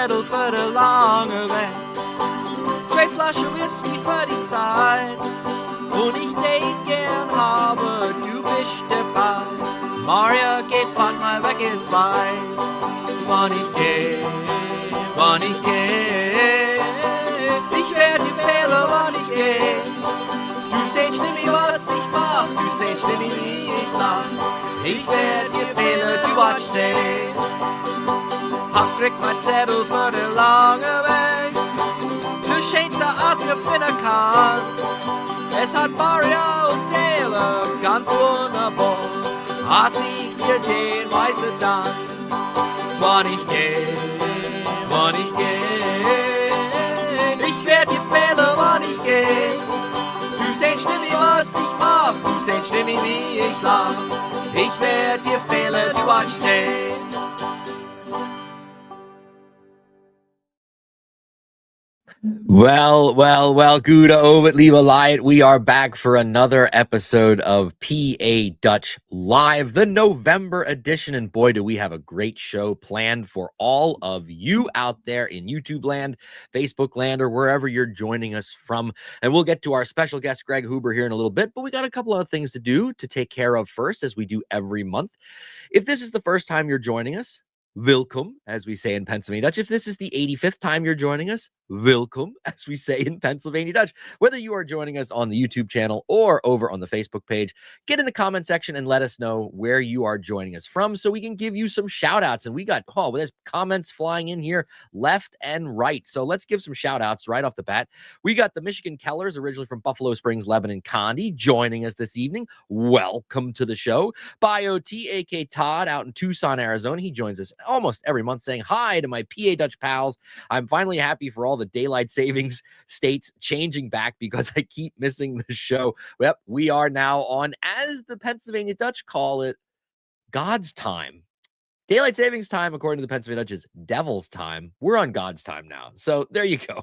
Zettel für die lange Weg. 2 Flaschen Whisky für die Zeit. Und ich date gern habe, du bist dabei. Maria geht, fahrt mal weg, ist weit. Wann ich geh, ich werd dir fehlen, wann ich geh. Du sehst nicht, was ich mach, du sehst nicht, wie ich lach. Ich werd dir fehlen, du watsch sehen. Hab kriegt mein Zettel für den langen Weg. Du schönste, als mir finden kann. Es hat Maria und Dale ganz wunderbar. Als ich dir den weißen dann. Wann ich geh, ich werd dir fehlen, wann ich geh. Du sehst nicht, was ich mach, du sehst nicht, wie ich lach. Ich werd dir fehlen, du watsch sehen. Well, Gouda Ovid, Lieve Light. We are back for another episode of PA Dutch Live, the November edition. And boy, do we have a great show planned for all of you out there in YouTube land, Facebook land, or wherever you're joining us from. And we'll get to our special guest, Greg Huber, here in a little bit. But we got a couple of things to do to take care of first, as we do every month. If this is the first time you're joining us, welcome, as we say in Pennsylvania Dutch. If this is the 85th time you're joining us, welcome, as we say in Pennsylvania Dutch. Whether you are joining us on the YouTube channel or over on the Facebook page, get in the comment section and let us know where you are joining us from so we can give you some shout outs. And we got, there's comments flying in here left and right. So let's give some shout outs right off the bat. We got the Michigan Kellers, originally from Buffalo Springs, Lebanon County, joining us this evening. Welcome to the show. Bio T.A.K. Todd out in Tucson, Arizona. He joins us almost every month saying hi to my PA Dutch pals. I'm finally happy for all the daylight savings states changing back because I keep missing the show. Yep, we are now on, as the Pennsylvania Dutch call it, God's time. Daylight savings time, according to the Pennsylvania Dutch, is devil's time. We're on God's time now. So there you go.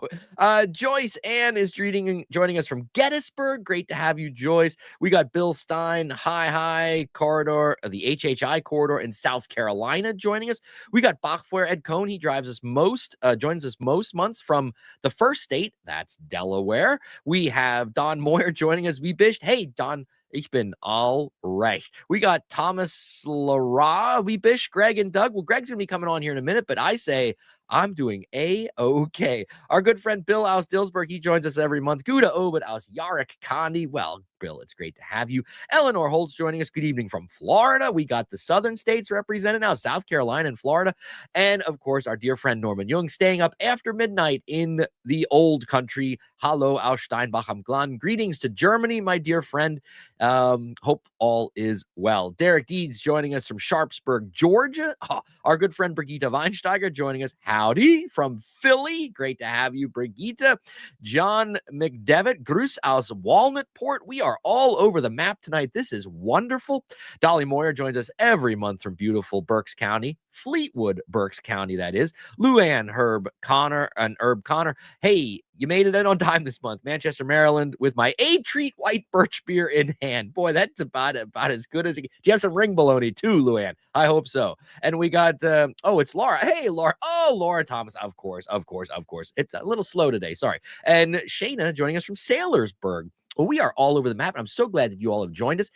Joyce Ann is joining us from Gettysburg. Great to have you, Joyce. We got Bill Stein, High Corridor, the HHI corridor in South Carolina joining us. We got Bachfeuer Ed Cohn. He joins us most months from the first state. That's Delaware. We have Don Moyer joining us. Hey, Don. Ich bin all right. We got Thomas Lara, Greg, and Doug. Well, Greg's going to be coming on here in a minute, but I say I'm doing A-okay. Our good friend Bill aus Dilsberg, he joins us every month. Gouda Obed aus Yarrick Condi. Well, Bill, it's great to have you. Eleanor Holtz joining us. Good evening from Florida. We got the southern states represented now, South Carolina and Florida. And, of course, our dear friend Norman Jung staying up after midnight in the old country. Hallo aus Steinbach am Glan. Greetings to Germany, my dear friend. Hope all is well. Derek Deeds joining us from Sharpsburg, Georgia. Our good friend Brigitte Weinsteiger joining us. Howdy from Philly. Great to have you, Brigitte. John McDevitt, Grüß aus Walnutport. We are all over the map tonight. This is wonderful. Dolly Moyer joins us every month from beautiful Berks County. Fleetwood, Berks County, that is. Luann, Herb Connor. Hey, you made it in on time this month. Manchester, Maryland, with my A-Treat white birch beer in hand. Boy, that's about as good as it gets. Do you have some ring bologna too, Luann? I hope so. And we got, it's Laura. Hey, Laura. Oh, Laura Thomas. Of course. It's a little slow today. Sorry. And Shayna joining us from Saylorsburg. Well, we are all over the map, and I'm so glad that you all have joined us.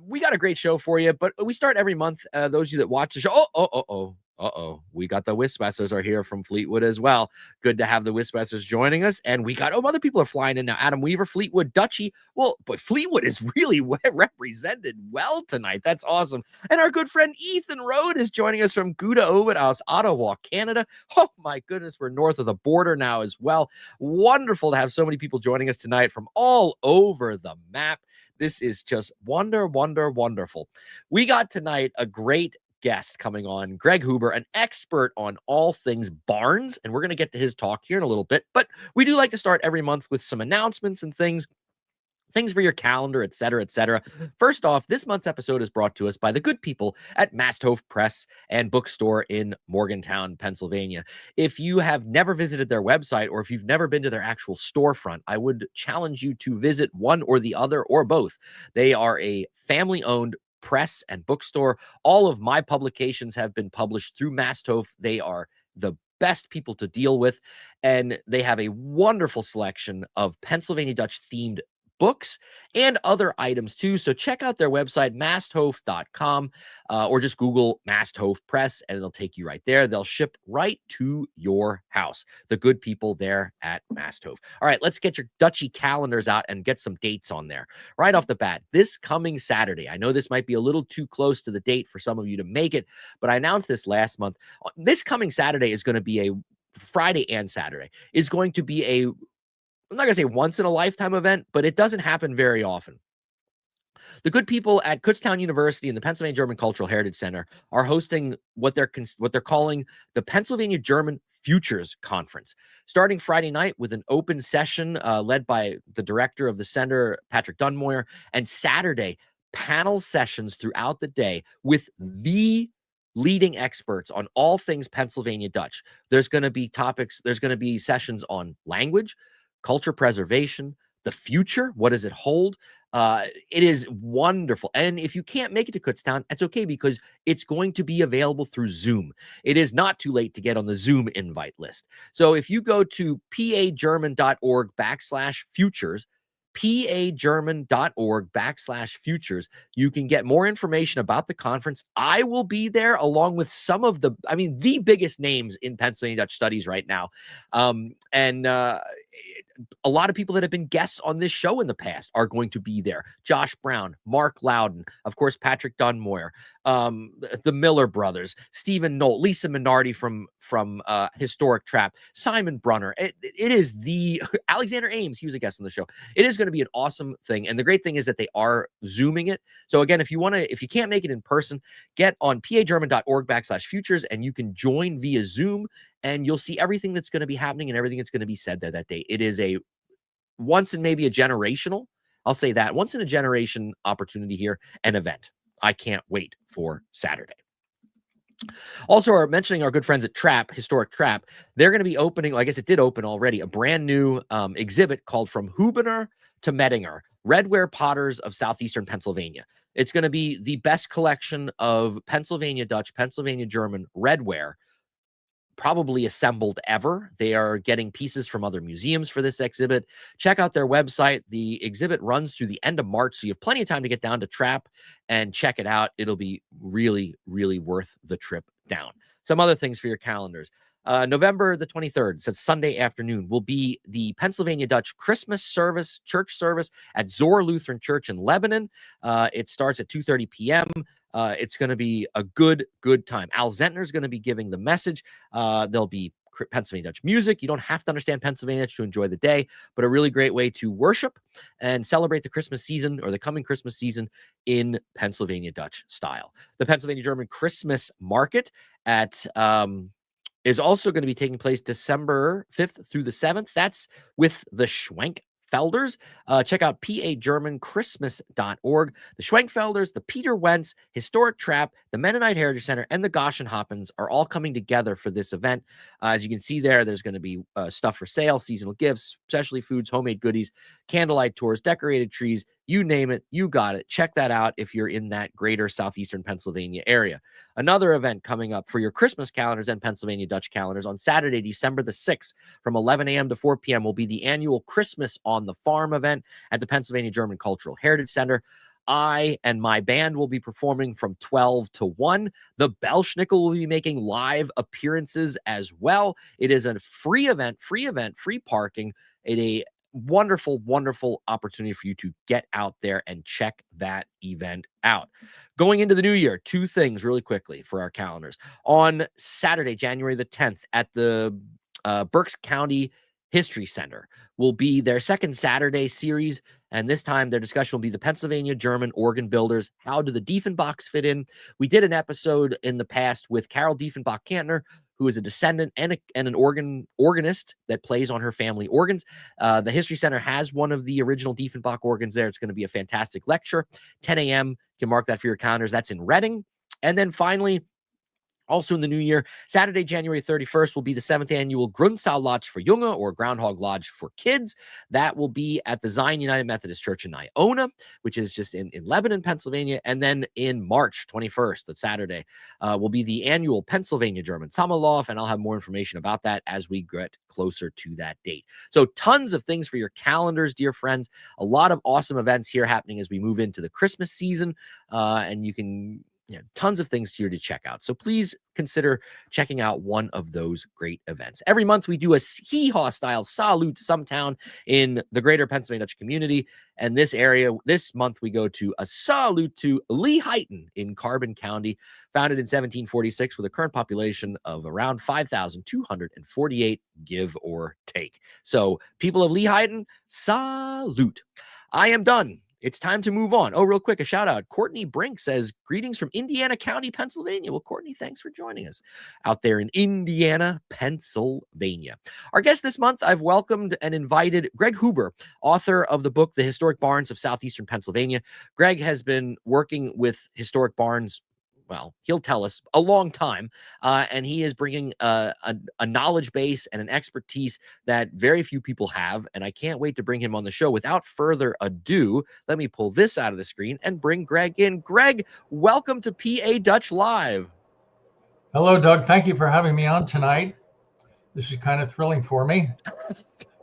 We got a great show for you, but we start every month. Those of you that watch the show, we got the Wispassers are here from Fleetwood as well. Good to have the Wispassers joining us. And we got, other people are flying in now. Adam Weaver, Fleetwood, Dutchie. Well, but Fleetwood is really represented well tonight. That's awesome. And our good friend Ethan Road is joining us from Gouda Ovid aus Ottawa, Canada. Oh my goodness, we're north of the border now as well. Wonderful to have so many people joining us tonight from all over the map. This is just wonderful. We got tonight a great guest coming on, Greg Huber, an expert on all things barns, and we're going to get to his talk here in a little bit, but we do like to start every month with some announcements and things for your calendar, etc. First off, this month's episode is brought to us by the good people at Masthof Press and Bookstore in Morgantown, Pennsylvania. If you have never visited their website, or if you've never been to their actual storefront, I would challenge you to visit one or the other or both. They are a family-owned press and bookstore. All of my publications have been published through Masthof. They are the best people to deal with. And they have a wonderful selection of Pennsylvania Dutch themed books and other items too. So check out their website, masthof.com, or just Google Masthof Press and it'll take you right there. They'll ship right to your house. The good people there at Masthof. All right, let's get your Dutchy calendars out and get some dates on there. Right off the bat, this coming Saturday, I know this might be a little too close to the date for some of you to make it, but I announced this last month. This coming Saturday is going to be a Friday and Saturday is going to be a, I'm not going to say once in a lifetime event, but it doesn't happen very often. The good people at Kutztown University and the Pennsylvania German Cultural Heritage Center are hosting what they're calling the Pennsylvania German Futures Conference, starting Friday night with an open session led by the director of the center, Patrick Dunmoyer, and Saturday, panel sessions throughout the day with the leading experts on all things Pennsylvania Dutch. There's going to be topics, there's going to be sessions on language, culture preservation, the future, what does it hold? It is wonderful. And if you can't make it to Kutztown, it's okay because it's going to be available through Zoom. It is not too late to get on the Zoom invite list. So if you go to pagerman.org/futures, pagerman.org/futures, you can get more information about the conference. I will be there along with some of the biggest names in Pennsylvania Dutch studies right now. A lot of people that have been guests on this show in the past are going to be there. Josh Brown, Mark Loudon, of course, Patrick Dunmoyer, the Miller brothers, Stephen Knoll, Lisa Minardi from Historic Trap, Simon Brunner. It is the Alexander Ames. He was a guest on the show. It is going to be an awesome thing. And the great thing is that they are Zooming it. So again, if you can't make it in person, get on pagerman.org/futures and you can join via Zoom and you'll see everything that's going to be happening and everything that's going to be said there that day. It is a once in maybe a generational, I'll say that, once in a generation opportunity here, an event. I can't wait for Saturday. Also, mentioning our good friends at Historic Trap, they're going to be opening, I guess it did open already, a brand new exhibit called From Hubener to Mettinger, Redware Potters of Southeastern Pennsylvania. It's going to be the best collection of Pennsylvania Dutch, Pennsylvania German redware probably assembled ever. They are getting pieces from other museums for this exhibit. Check out their website. The exhibit runs through the end of March, so you have plenty of time to get down to Trap and check it out. It'll be really, really worth the trip down. Some other things for your calendars. November the 23rd, so Sunday afternoon, will be the Pennsylvania Dutch Christmas service, church service at Zor Lutheran Church in Lebanon. It starts at 2:30 p.m. It's going to be a good time. Al Zentner is going to be giving the message. There'll be Pennsylvania Dutch music. You don't have to understand Pennsylvania Dutch to enjoy the day, but a really great way to worship and celebrate the Christmas season or the coming Christmas season in Pennsylvania Dutch style. The Pennsylvania German Christmas Market is also going to be taking place December 5th through the 7th. That's with the Schwenkfelders. Check out pagermanchristmas.org. The Schwenkfelders, the Peter Wentz, Historic Trap, the Mennonite Heritage Center, and the Goshenhoppens are all coming together for this event. As you can see there's going to be stuff for sale, seasonal gifts, specialty foods, homemade goodies, candlelight tours, decorated trees, you name it, you got it. Check that out if you're in that greater Southeastern Pennsylvania area. Another event coming up for your Christmas calendars and Pennsylvania Dutch calendars on Saturday, December the 6th from 11 a.m. to 4 p.m. will be the annual Christmas on the Farm event at the Pennsylvania German Cultural Heritage Center. I and my band will be performing from 12 to 1. The Belschnickel will be making live appearances as well. It is a free event, free parking. A wonderful, wonderful opportunity for you to get out there and check that event out. Going into the new year, two things really quickly for our calendars. On Saturday, January the 10th at the Berks County History Center will be their second Saturday series, and this time their discussion will be the Pennsylvania German organ builders. How do the Diefenbachs fit in? We did an episode in the past with Carol Diefenbach-Kantner, who is a descendant and an organist that plays on her family organs. The History Center has one of the original Diefenbach organs there. It's going to be a fantastic lecture. 10 a.m. You can mark that for your calendars. That's in Reading. And then finally, Also in the new year, Saturday, January 31st will be the 7th annual Grundsaallodge for Junge, or Groundhog Lodge for Kids. That will be at the Zion United Methodist Church in Iona, which is just in Lebanon, Pennsylvania. And then in March 21st, that Saturday, will be the annual Pennsylvania German Sommerlauf, and I'll have more information about that as we get closer to that date. So tons of things for your calendars, dear friends. A lot of awesome events here happening as we move into the Christmas season, and you can... tons of things here to check out. So please consider checking out one of those great events. Every month we do a hee-haw style salute to some town in the greater Pennsylvania Dutch community. And this month we go to a salute to Lehighton in Carbon County, founded in 1746 with a current population of around 5,248, give or take. So people of Lehighton, salute. I am done. It's time to move on. Oh, real quick, a shout out. Courtney Brink says, greetings from Indiana County, Pennsylvania. Well, Courtney, thanks for joining us out there in Indiana, Pennsylvania. Our guest this month, I've welcomed and invited Greg Huber, author of the book, The Historic Barns of Southeastern Pennsylvania. Greg has been working with historic barns, well, he'll tell us, a long time. And he is bringing a knowledge base and an expertise that very few people have. And I can't wait to bring him on the show. Without further ado, let me pull this out of the screen and bring Greg in. Greg, welcome to PA Dutch Live. Hello, Doug. Thank you for having me on tonight. This is kind of thrilling for me.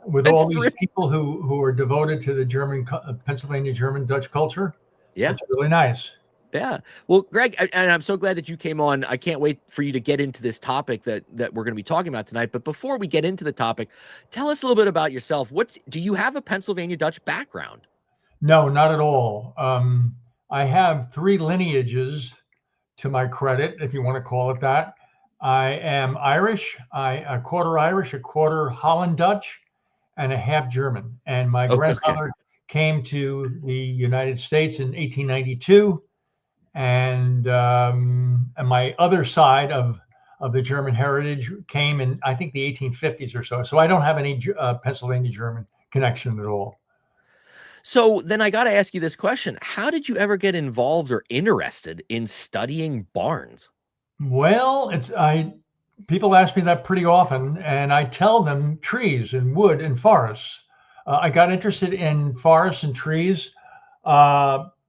With all these people who are devoted to the Pennsylvania German Dutch culture. Yeah. It's really nice. Yeah. Well, Greg, and I'm so glad that you came on. I can't wait for you to get into this topic that we're going to be talking about tonight. But before we get into the topic, tell us a little bit about yourself. Do you have a Pennsylvania Dutch background? No, not at all. I have 3 lineages to my credit, if you want to call it that. I am Irish, a quarter Holland Dutch, and a half German. And my grandfather came to the United States in 1892. And my other side of the German heritage came in, I think, the 1850s or so. So I don't have any Pennsylvania German connection at all. So then I got to ask you this question. How did you ever get involved or interested in studying barns? Well, people ask me that pretty often, and I tell them trees and wood and forests. I got interested in forests and trees,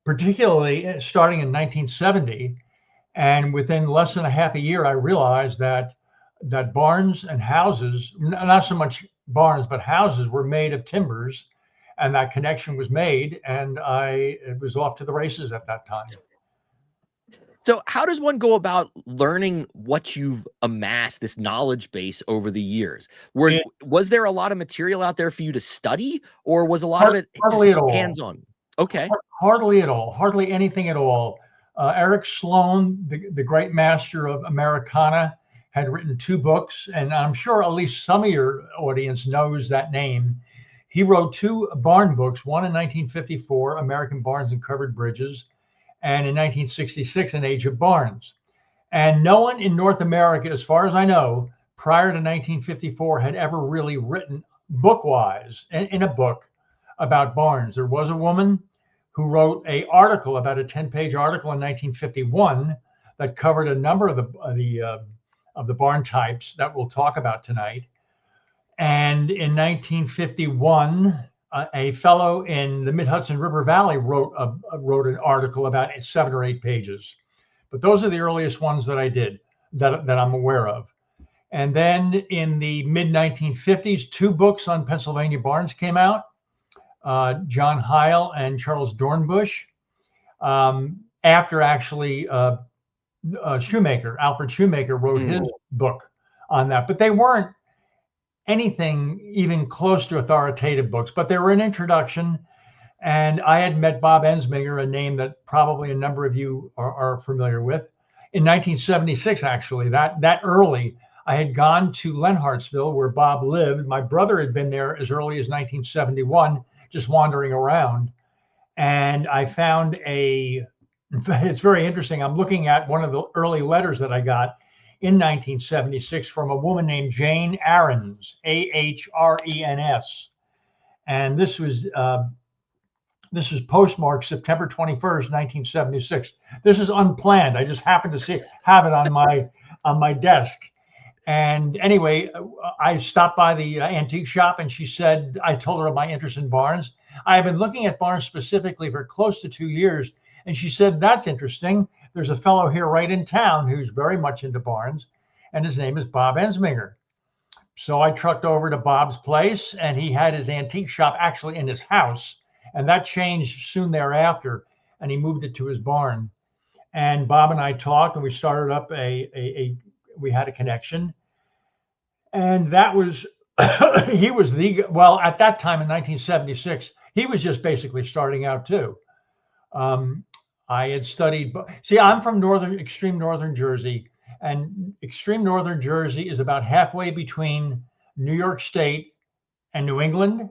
particularly starting in 1970. And within less than a half a year, I realized that barns and houses, not so much barns, but houses, were made of timbers, and that connection was made. And it was off to the races at that time. So how does one go about learning what you've amassed, this knowledge base over the years? Was there a lot of material out there for you to study, or was a lot of it hands-on? Okay. Hardly at all. Hardly anything at all. Eric Sloan, the great master of Americana, had written 2 books, and I'm sure at least some of your audience knows that name. He wrote 2 barn books, one in 1954, American Barns and Covered Bridges, and in 1966, An Age of Barns. And no one in North America, as far as I know, prior to 1954, had ever really written book-wise in a book about barns. There was a woman who wrote an article, about a 10-page article in 1951, that covered a number of the barn types that we'll talk about tonight. And in 1951, a fellow in the Mid-Hudson River Valley wrote an article about 7 or 8 pages. But those are the earliest ones that I did, that I'm aware of. And then in the mid-1950s, 2 books on Pennsylvania barns came out. John Heil and Charles Dornbush, after actually Alfred Shoemaker wrote his book on that. But they weren't anything even close to authoritative books, but they were an introduction. And I had met Bob Ensminger, a name that probably a number of you are familiar with, in 1976, actually, that early. I had gone to Lenhartsville, where Bob lived. My brother had been there as early as 1971, just wandering around. And I found it's very interesting. I'm looking at one of the early letters that I got in 1976 from a woman named Jane Ahrens, Ahrens. And this was postmarked September 21st, 1976. This is unplanned. I just happened to have it on on my desk. And anyway, I stopped by the antique shop, and she said, I told her of my interest in barns. I have been looking at barns specifically for close to 2 years. And she said, that's interesting. There's a fellow here right in town who's very much into barns, and his name is Bob Ensminger. So I trucked over to Bob's place, and he had his antique shop actually in his house. And that changed soon thereafter, and he moved it to his barn. And Bob and I talked, and we started up we had a connection. And that was, he was well, at that time in 1976, he was just basically starting out too. I had studied, see, I'm from extreme northern Jersey, and extreme northern Jersey is about halfway between New York State and New England,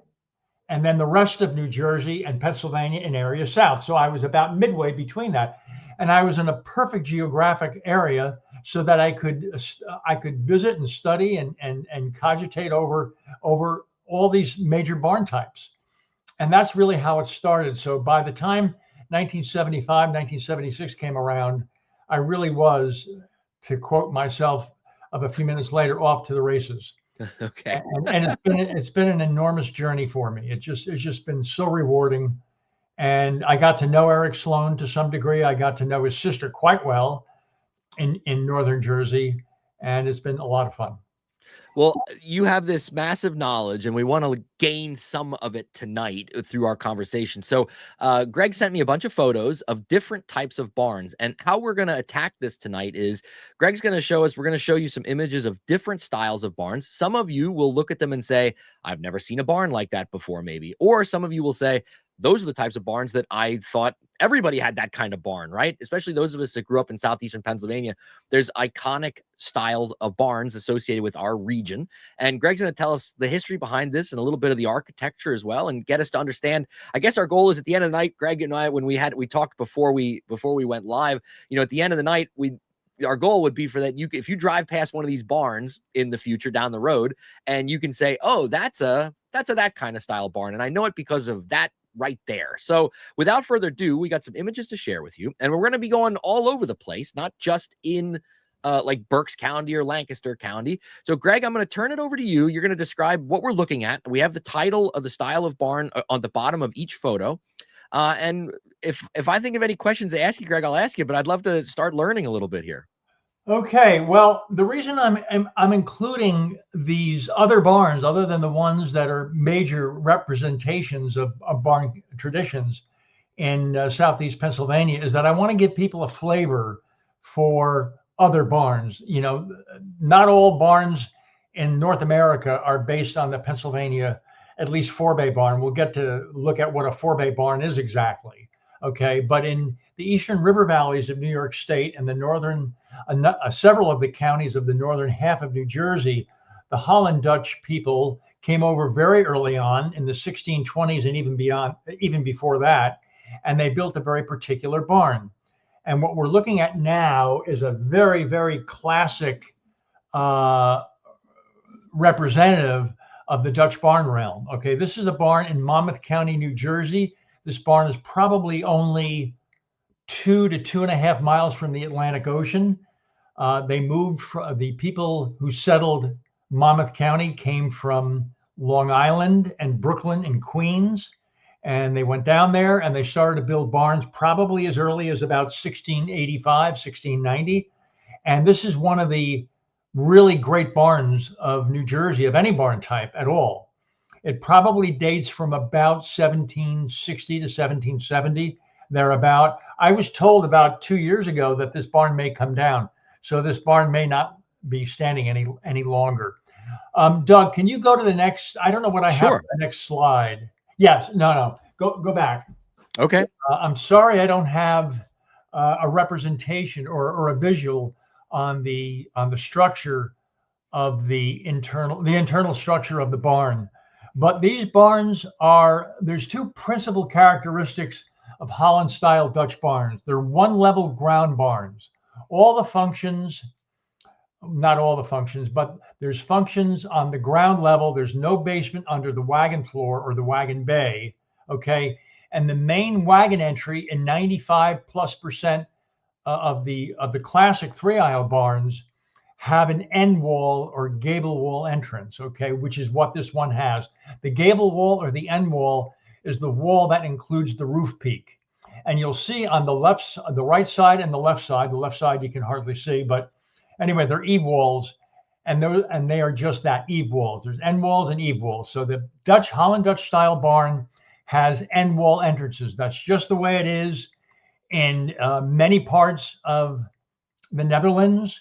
and then the rest of New Jersey and Pennsylvania and area south. So I was about midway between that. And I was in a perfect geographic area so that I could visit and study and cogitate over all these major barn types. And that's really how it started. So by the time 1975, 1976 came around, I really was, to quote myself of a few minutes later, off to the races. Okay. And it's been an enormous journey for me. It's just been so rewarding. And I got to know Eric Sloan to some degree. I got to know his sister quite well in northern Jersey, and it's been a lot of fun. Well, you have this massive knowledge, and we want to gain some of it tonight through our conversation. So Greg sent me a bunch of photos of different types of barns, and how we're going to attack this tonight is Greg's going to show us, we're going to show you some images of different styles of barns. Some of you will look at them and say, I've never seen a barn like that before, maybe. Or some of you will say, those are the types of barns that I thought everybody had that kind of barn, right? Especially those of us that grew up in Southeastern Pennsylvania. There's iconic styles of barns associated with our region. And Greg's going to tell us the history behind this and a little bit of the architecture as well, and get us to understand. I guess our goal is at the end of the night, Greg and I, when we talked before we went live, at the end of the night, our goal would be for that. If you drive past one of these barns in the future down the road, and you can say, oh, that's that kind of style barn. And I know it because of that right there. So without further ado, we got some images to share with you, and we're going to be going all over the place, not just in like Berks County or Lancaster County. So Greg, I'm going to turn it over to you. You're going to describe what we're looking at. We have the title of the style of barn on the bottom of each photo. And if I think of any questions to ask you, Greg, I'll ask you, but I'd love to start learning a little bit here. Okay, well, the reason I'm including these other barns, other than the ones that are major representations of barn traditions in Southeast Pennsylvania, is that I want to give people a flavor for other barns. Not all barns in North America are based on the Pennsylvania, at least 4-bay barn. We'll get to look at what a 4-bay barn is exactly. Okay, but in the eastern river valleys of New York State and the northern, several of the counties of the northern half of New Jersey, the Holland Dutch people came over very early on in the 1620s and even before that, and they built a very particular barn. And what we're looking at now is a very, very classic representative of the Dutch barn realm. Okay, this is a barn in Monmouth County, New Jersey. This barn is probably only 2 to 2.5 miles from the Atlantic Ocean. They moved from the people who settled Monmouth County came from Long Island and Brooklyn and Queens. And they went down there and they started to build barns probably as early as about 1685, 1690. And this is one of the really great barns of New Jersey, of any barn type at all. It probably dates from about 1760 to 1770, thereabout. I was told about 2 years ago that this barn may come down. So this barn may not be standing any longer. Doug, can you go to the next? I don't know what I have on the next slide. Yes, no, go back. Okay. I'm sorry I don't have a representation or a visual on the structure of the internal structure of the barn. But these barns there's two principal characteristics of Holland style Dutch barns. They're one level ground barns. All the functions, not all the functions, but there's functions on the ground level. There's no basement under the wagon floor or the wagon bay. Okay. And the main wagon entry in 95+% of the classic 3-aisle barns have an end wall or gable wall entrance, okay, which is what this one has. The gable wall or the end wall is the wall that includes the roof peak. And you'll see on the right side and the left side you can hardly see, but anyway, they're eave walls, and they are just that, eave walls. There's end walls and eave walls. So the Holland Dutch style barn has end wall entrances. That's just the way it is in many parts of the Netherlands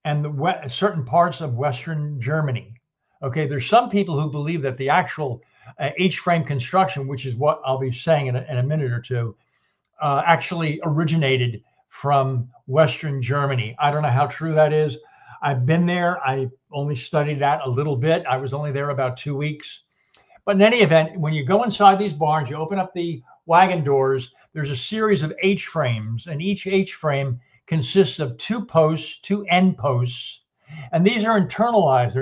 and certain parts of Western Germany. Okay, there's some people who believe that the actual H-frame construction, which is what I'll be saying in a minute or two, actually originated from Western Germany. I don't know how true that is. I've been there. I only studied that a little bit. I was only there about 2 weeks. But in any event, when you go inside these barns, you open up the wagon doors, there's a series of H-frames, and each H-frame consists of 2 posts, 2 end posts, and these are internalized.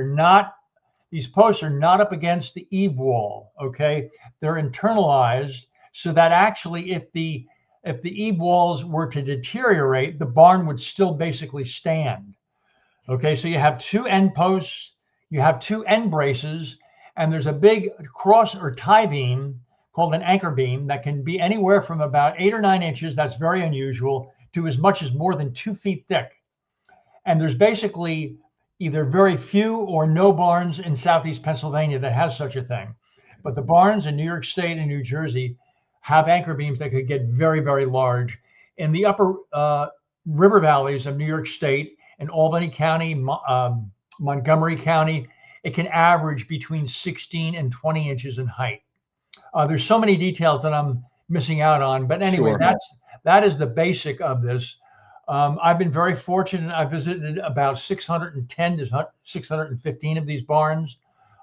These posts are not up against the eave wall, okay? They're internalized so that actually if the eave walls were to deteriorate, the barn would still basically stand. Okay, so you have 2 end posts, you have 2 end braces, and there's a big cross or tie beam called an anchor beam that can be anywhere from about 8 or 9 inches, that's very unusual, to as much as more than 2 feet thick. And there's basically either very few or no barns in Southeast Pennsylvania that has such a thing. But the barns in New York State and New Jersey have anchor beams that could get very, very large. In the upper river valleys of New York State and Albany County, Montgomery County, it can average between 16 and 20 inches in height. There's so many details that I'm missing out on, but anyway, Sure. that is the basic of this. I've been very fortunate. I visited about 610 to 615 of these barns.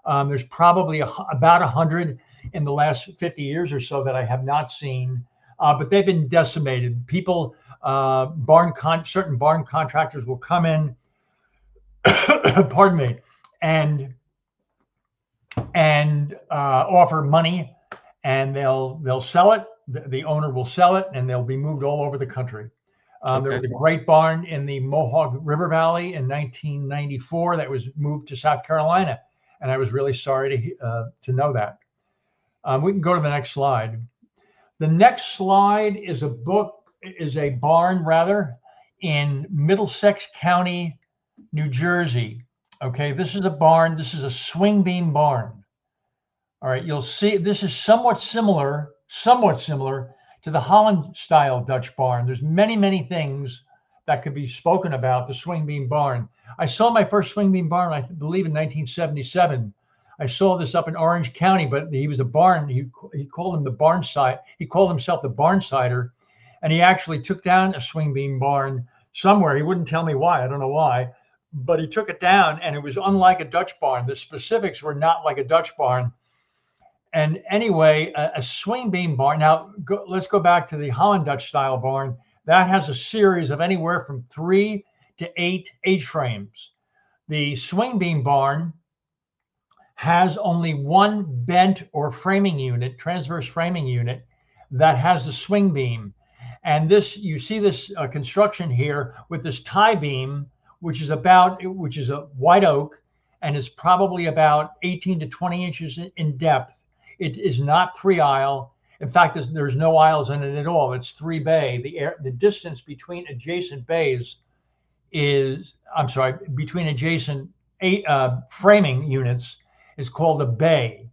There's probably about 100 in the last 50 years or so that I have not seen, but they've been decimated. People, certain barn contractors will come in, pardon me, and offer money, and they'll sell it. The owner will sell it, and they'll be moved all over the country. There was a great barn in the Mohawk River Valley in 1994 that was moved to South Carolina, and I was really sorry to know that. We can go to the next slide. The next slide is a barn rather in Middlesex County, New Jersey. Okay, this is a barn. This is a swing beam barn. All right, you'll see this is somewhat similar to the Holland style Dutch barn. There's many, many things that could be spoken about the swing beam barn. I saw my first swing beam barn, I believe, in 1977. I saw this up in Orange County, but he was a barn. He called him the barn side. He called himself the barn sider, and he actually took down a swing beam barn somewhere. He wouldn't tell me why. I don't know why, but he took it down, and it was unlike a Dutch barn. The specifics were not like a Dutch barn. And anyway, a swing beam barn. Now, let's go back to the Holland Dutch style barn. That has a series of anywhere from 3 to 8 H-frames. The swing beam barn has only one bent or framing unit, transverse framing unit, that has the swing beam. And you see this construction here with this tie beam, which is a white oak, and is probably about 18 to 20 inches in depth. It is not 3-aisle. In fact, there's no aisles in it at all. It's 3-bay. The distance between adjacent bays between adjacent framing units is called a bay.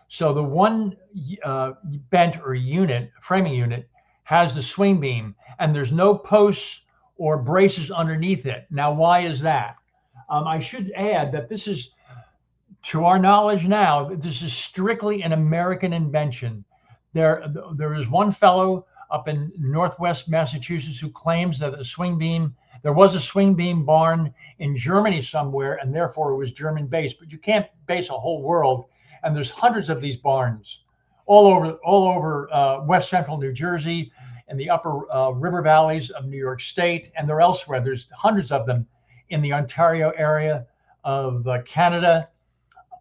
So the one bent or framing unit, has the swing beam, and there's no posts or braces underneath it. Now, why is that? I should add that this is, to our knowledge now, this is strictly an American invention. There is one fellow up in Northwest Massachusetts who claims that there was a swing beam barn in Germany somewhere, and therefore it was German based. But you can't base a whole world, and there's hundreds of these barns all over West Central New Jersey and the upper river valleys of New York State, and they're elsewhere. There's hundreds of them in the Ontario area of Canada.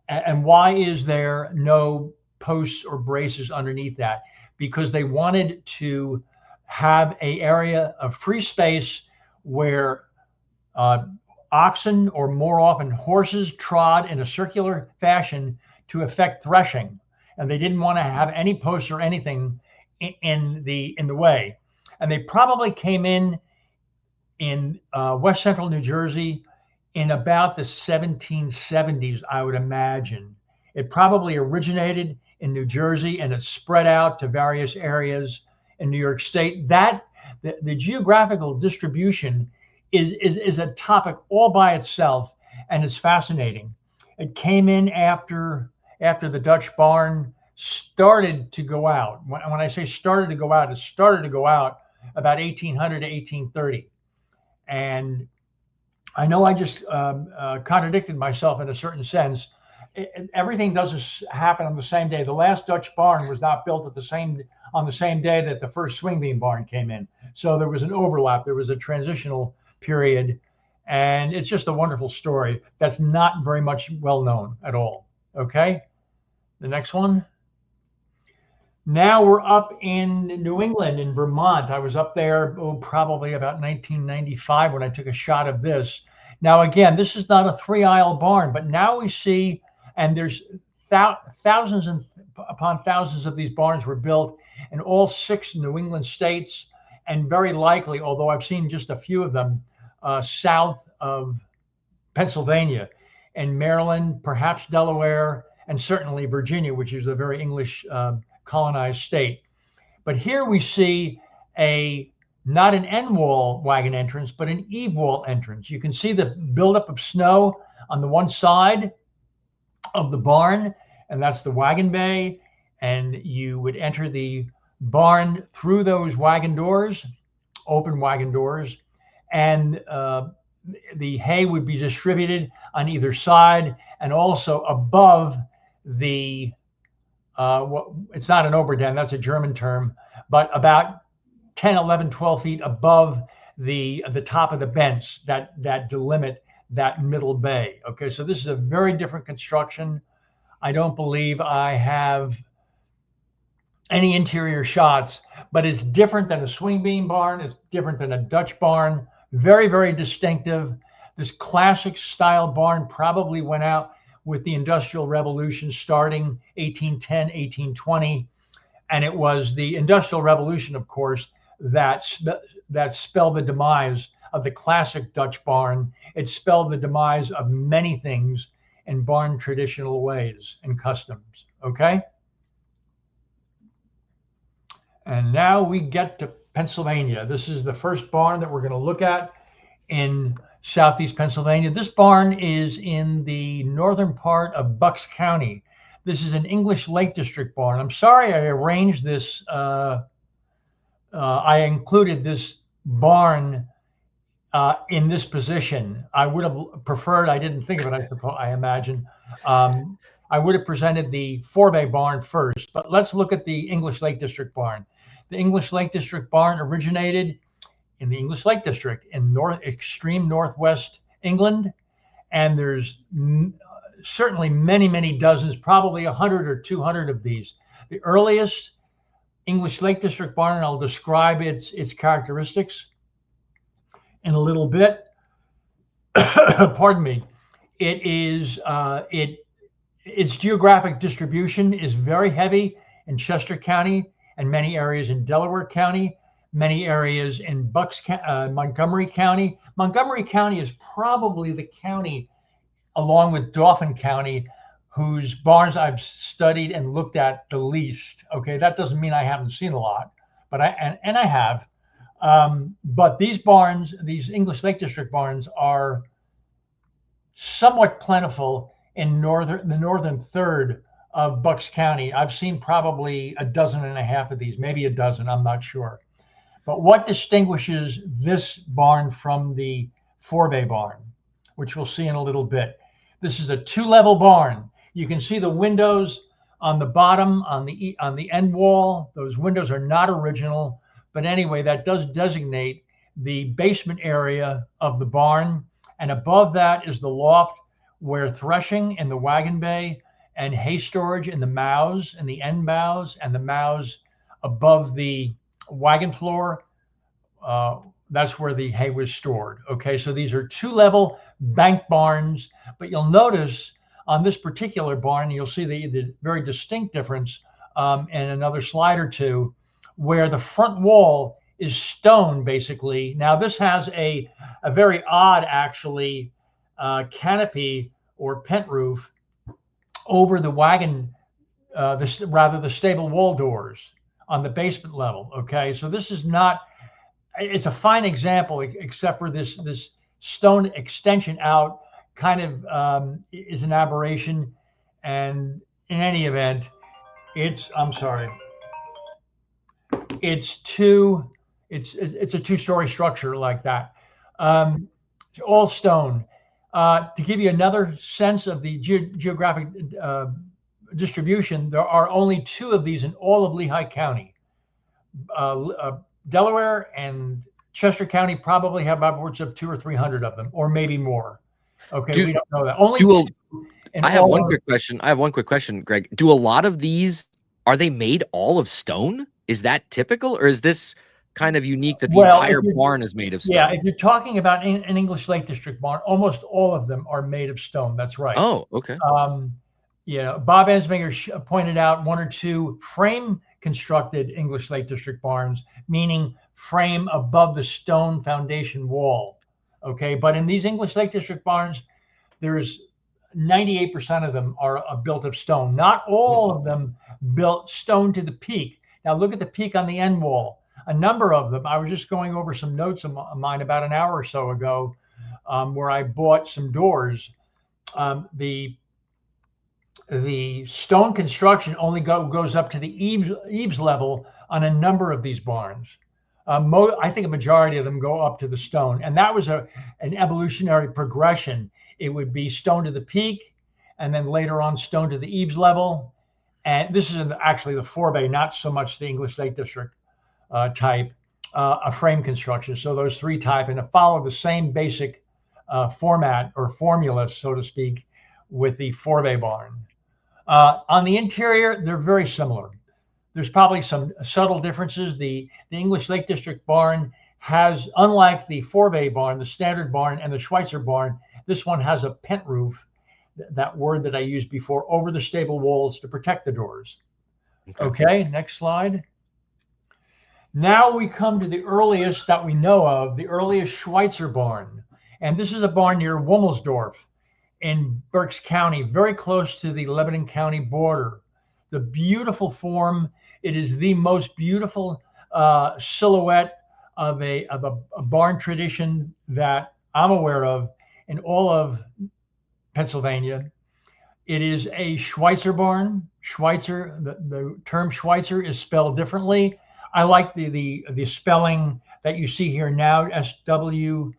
And why is there no posts or braces underneath that? Because they wanted to have an area of free space where Oxen, or more often horses, trod in a circular fashion to effect threshing, and they didn't want to have any posts or anything in the way. And they probably came in west central New Jersey in about the 1770s, I would imagine. It probably originated in New Jersey and it spread out to various areas in New York State. That the geographical distribution is a topic all by itself, and it's fascinating. It came in after the Dutch barn started to go out. When I say started to go out, it started to go out about 1800 to 1830. And I know I just contradicted myself in a certain sense. Everything doesn't happen on the same day. The last Dutch barn was not built on the same day that the first swing beam barn came in. So there was an overlap. There was a transitional period, and it's just a wonderful story that's not very much well known at all. Okay, the next one. Now we're up in New England, in Vermont. I was up there probably about 1995 when I took a shot of this. Now, again, this is not a 3-aisle barn, but now we see, and there's thousands and upon thousands of these barns were built in all 6 New England states, and very likely, although I've seen just a few of them, south of Pennsylvania and Maryland, perhaps Delaware, and certainly Virginia, which is a very English colonized state. But here we see not an end wall wagon entrance, but an eave wall entrance. You can see the buildup of snow on the one side of the barn, and that's the wagon bay. And you would enter the barn through those wagon doors, open wagon doors, and the hay would be distributed on either side, and also above the it's not an oberden, that's a German term, but about 10, 11, 12 feet above the top of the bench that delimit that middle bay. Okay, so this is a very different construction. I don't believe I have any interior shots, but it's different than a swing beam barn. It's different than a Dutch barn. Very, very distinctive. This classic style barn probably went out with the Industrial Revolution starting 1810, 1820. And it was the Industrial Revolution, of course, that spelled the demise of the classic Dutch barn. It spelled the demise of many things in barn traditional ways and customs, okay? And now we get to Pennsylvania. This is the first barn that we're going to look at in Southeast Pennsylvania. This barn is in the northern part of Bucks County. This is an English Lake District barn. I'm sorry I arranged this. I included this barn in this position. I would have preferred, I didn't think of it, I imagine. I would have presented the 4-bay barn first, but let's look at the English Lake District barn. The English Lake District barn originated in the English Lake District in extreme northwest England, and there's certainly many, many dozens, probably 100 or 200 of these. The earliest English Lake District barn, and I'll describe its characteristics in a little bit. Pardon me. Its geographic distribution is very heavy in Chester County and many areas in Delaware County, many areas in Montgomery County. Montgomery County is probably the county, along with Dauphin County, whose barns I've studied and looked at the least. Okay, that doesn't mean I haven't seen a lot, but I have. But these barns, these English Lake District barns, are somewhat plentiful in the northern third of Bucks County. I've seen probably 12 of these, maybe a dozen, I'm not sure. But what distinguishes this barn from the 4-bay barn, which we'll see in a little bit? This is a 2-level barn. You can see the windows on the bottom, on the end wall. Those windows are not original, but anyway, that does designate the basement area of the barn. And above that is the loft where threshing in the wagon bay and hay storage in the mows and the end mows and the mows above the wagon floor. That's where the hay was stored. Okay, so these are 2-level bank barns. But you'll notice on this particular barn, you'll see the very distinct difference in another slide or two, where the front wall is stone, basically. Now, this has a very odd, actually, canopy or pent roof over the wagon, the stable wall doors on the basement level. Okay, so this is not, it's a fine example, except for this stone extension out kind of is an aberration. And in any event, I'm sorry, it's a two-story structure like that, all stone. To give you another sense of the geographic distribution, there are only 2 of these in all of Lehigh County. Delaware and Chester County probably have upwards of 200 or 300 of them, or maybe more. Okay, we don't know that. I have one quick question, Greg. Do a lot of these, are they made all of stone? Is that typical, or is this kind of unique that the entire barn is made of stone? Yeah, if you're talking about an English Lake District barn, almost all of them are made of stone. That's right. Oh, okay. Yeah, Bob Ensminger pointed out 1 or 2 frame constructed English Lake District barns, meaning frame above the stone foundation wall. Okay, but in these English Lake District barns, there's 98% of them are built of stone. Not all of them built stone to the peak. Now look at the peak on the end wall. A number of them, I was just going over some notes of mine about an hour or so ago, where I bought some doors. The stone construction only goes up to the eaves level on a number of these barns. I think a majority of them go up to the stone, and that was an evolutionary progression. It would be stone to the peak, and then later on stone to the eaves level. And this is actually the 4-bay, not so much the English Lake District type, a frame construction. So those 3 type, and it followed the same basic format or formula, so to speak, with the 4-bay barn. On the interior, they're very similar. There's probably some subtle differences. The English Lake District barn has, unlike the 4-bay barn, the standard barn, and the Schweitzer barn, this one has a pent roof, that word that I used before, over the stable walls to protect the doors. Okay, next slide. Now we come to the earliest that we know of, the earliest Schweitzer barn. And this is a barn near Womelsdorf in Berks County, very close to the Lebanon County border. The beautiful form, it is the most beautiful silhouette of a barn tradition that I'm aware of in all of Pennsylvania. It is a Schweitzer barn. Schweitzer, the term Schweitzer is spelled differently. I like the spelling that you see here now, Schweitzer.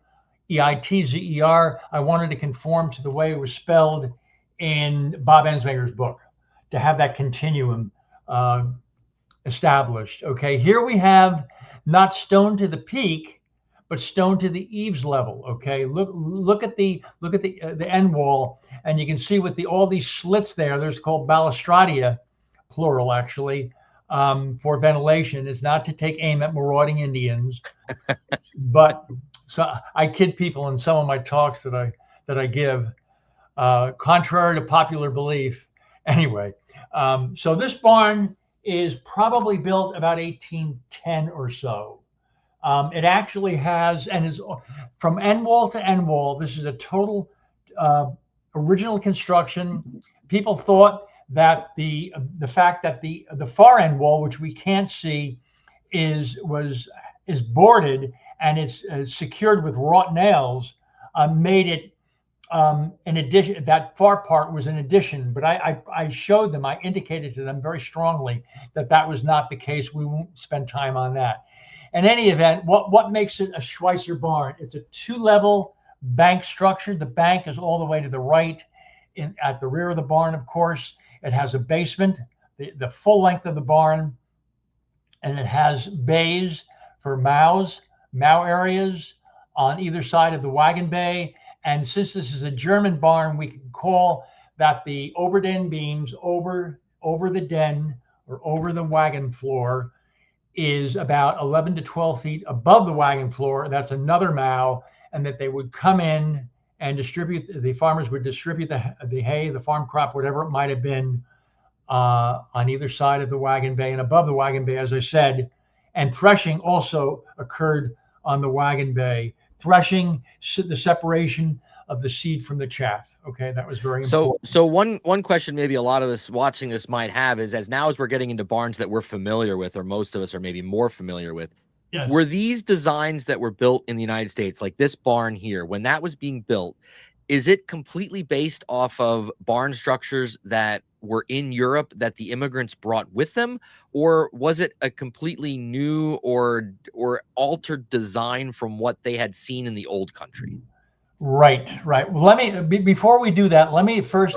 I wanted to conform to the way it was spelled in Bob Ensminger's book, to have that continuum established. Okay, here we have not stone to the peak, but stone to the eaves level. Okay, look at the end wall, and you can see with all these slits there. There's called balustradia, plural actually, for ventilation. It's not to take aim at marauding Indians, but so I kid people in some of my talks that I give, contrary to popular belief. Anyway, so this barn is probably built about 1810 or so. It actually has, and is from end wall to end wall. This is a total original construction. People thought that the fact that the far end wall, which we can't see, is boarded and it's secured with wrought nails, made it an addition. That far part was an addition, but I showed them, I indicated to them very strongly that was not the case. We won't spend time on that. In any event, what makes it a Schweitzer barn? It's a 2-level bank structure. The bank is all the way to the right, at the rear of the barn, of course. It has a basement, the full length of the barn, and it has bays for mow areas on either side of the wagon bay. And since this is a German barn, we can call that the Oberden beams over the den or over the wagon floor is about 11 to 12 feet above the wagon floor. That's another mow, and that they would come in and the farmers would distribute the hay, the farm crop, whatever it might have been, on either side of the wagon bay and above the wagon bay, as I said. And threshing also occurred on the wagon bay. Threshing, the separation of the seed from the chaff. Okay, that was very important. So one question maybe a lot of us watching this might have is, as we're getting into barns that we're familiar with, or most of us are maybe more familiar with, Yes. were these designs that were built in the United States, like this barn here, when that was being built, is it completely based off of barn structures that were in Europe that the immigrants brought with them, or was it a completely new or altered design from what they had seen in the old country? Right. Well, let me before we do that, let me first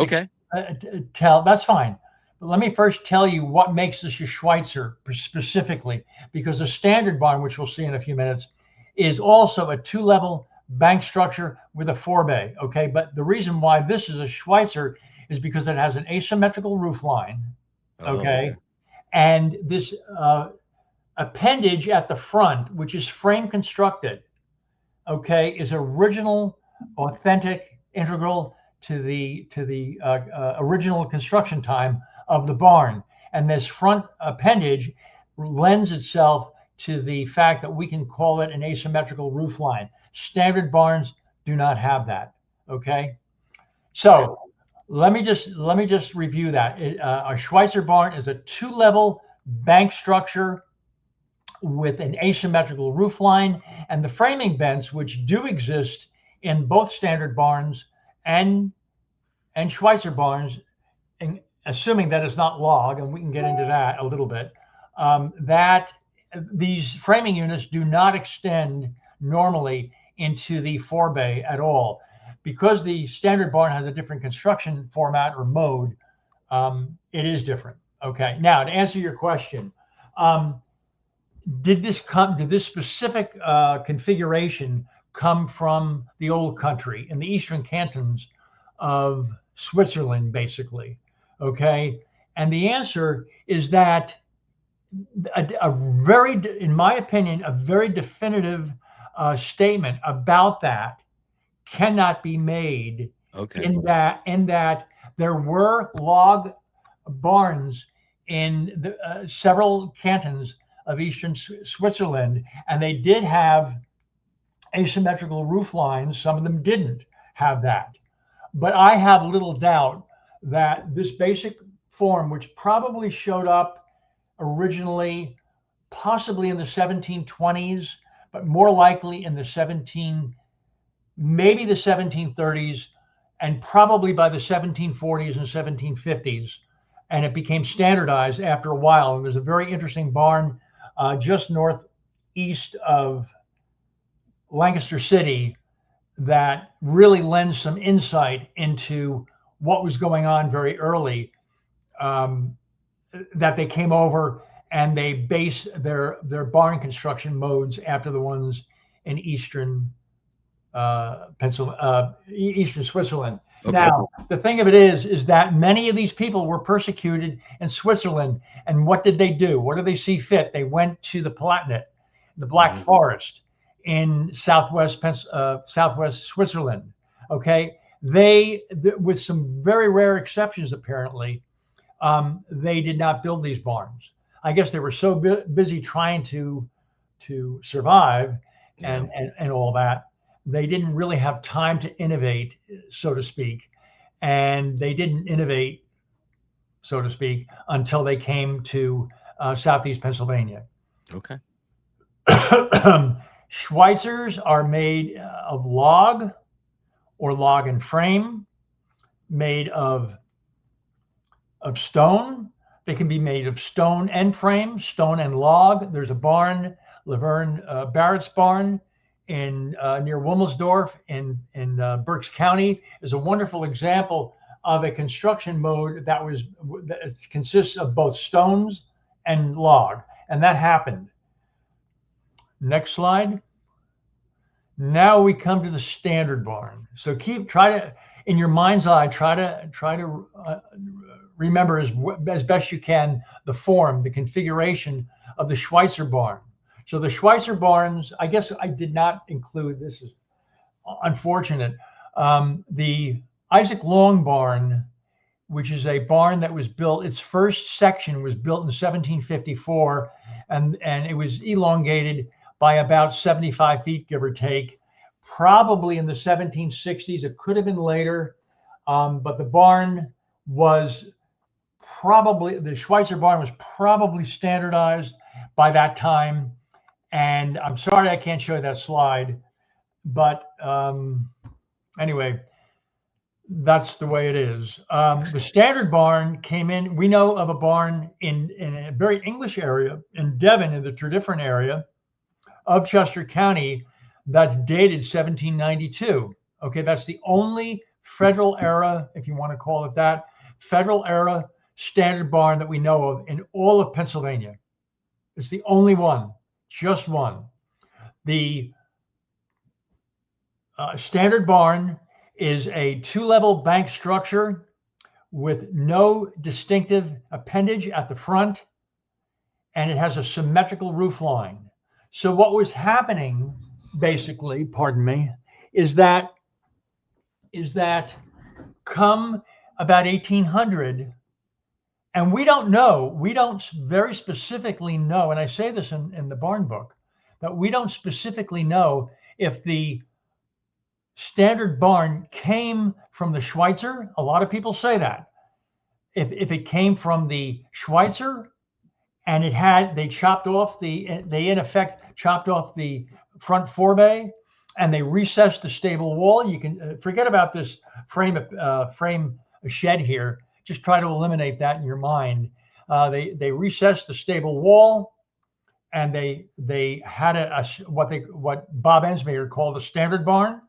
tell. That's fine. But let me first tell you what makes this a Schweitzer specifically, because the standard barn, which we'll see in a few minutes, is also a 2-level bank structure with a forebay. Okay, but the reason why this is a Schweitzer is because it has an asymmetrical roof line. Okay, and this appendage at the front, which is frame constructed, okay, is original, authentic, integral to the original construction time of the barn. And this front appendage lends itself to the fact that we can call it an asymmetrical roof line. Standard barns do not have that. Okay, so let me just review that. A Schweitzer barn is a 2-level bank structure with an asymmetrical roof line, and the framing bents, which do exist in both standard barns and Schweitzer barns, and assuming that it's not log, and we can get into that a little bit, that these framing units do not extend normally into the forebay at all. Because the standard barn has a different construction format or mode, it is different. Okay, now to answer your question, did this specific configuration come from the old country in the eastern cantons of Switzerland, basically? Okay, and the answer is that in my opinion, a very definitive statement about that cannot be made. Okay. In that there were log barns in the, several cantons of eastern Switzerland, and they did have asymmetrical roof lines. Some of them didn't have that. But I have little doubt that this basic form, which probably showed up originally possibly in the 1720s, but more likely in the maybe the 1730s, and probably by the 1740s and 1750s. And it became standardized after a while. And there's a very interesting barn just northeast of Lancaster City that really lends some insight into what was going on very early, that they came over and they base their barn construction modes after the ones in eastern eastern Switzerland. Okay. Now, the thing of it is that many of these people were persecuted in Switzerland. And what did they do? What did they see fit? They went to the Palatinate, the Black Forest in southwest Switzerland. Okay. With some very rare exceptions, apparently, they did not build these barns. I guess they were so busy trying to survive and all that. They didn't really have time to innovate, so to speak. And they didn't innovate, so to speak, until they came to Southeast Pennsylvania. Okay. Schweitzers are made of log or log and frame, made of stone. They can be made of stone and frame, stone and log. There's a barn, Laverne Barrett's barn, in near Wilmersdorf in Berks County, is a wonderful example of a construction mode that consists of both stones and log, and that happened. Next slide. Now we come to the standard barn. So in your mind's eye, try to remember as best you can the form, the configuration of the Schweitzer barn. So the Schweitzer barns, I guess I did not include, this is unfortunate, The Isaac Long barn, which is a barn that was built, its first section was built in 1754, and it was elongated by about 75 feet, give or take, probably in the 1760s. It could have been later, but the barn was probably, the Schweitzer barn was probably standardized by that time. And I'm sorry I can't show you that slide, but anyway, that's the way it is. The standard barn came in. We know of a barn in a very English area in Devon, in the Tredyffrin area of Chester County, that's dated 1792. Okay, that's the only federal era, if you want to call it that, federal era standard barn that we know of in all of Pennsylvania. It's the only one, just one. The standard barn is a two-level bank structure with no distinctive appendage at the front, and it has a symmetrical roof line. So what was happening, basically, pardon me, is that come about 1800, and we don't very specifically know, and I say this in the barn book, that we don't specifically know if the standard barn came from the Schweitzer. A lot of people say that. If it came from the Schweitzer and they in effect chopped off the front forebay and they recessed the stable wall. You can forget about this frame shed here. Just try to eliminate that in your mind. They recessed the stable wall, and they had what Bob Ensminger called a standard barn,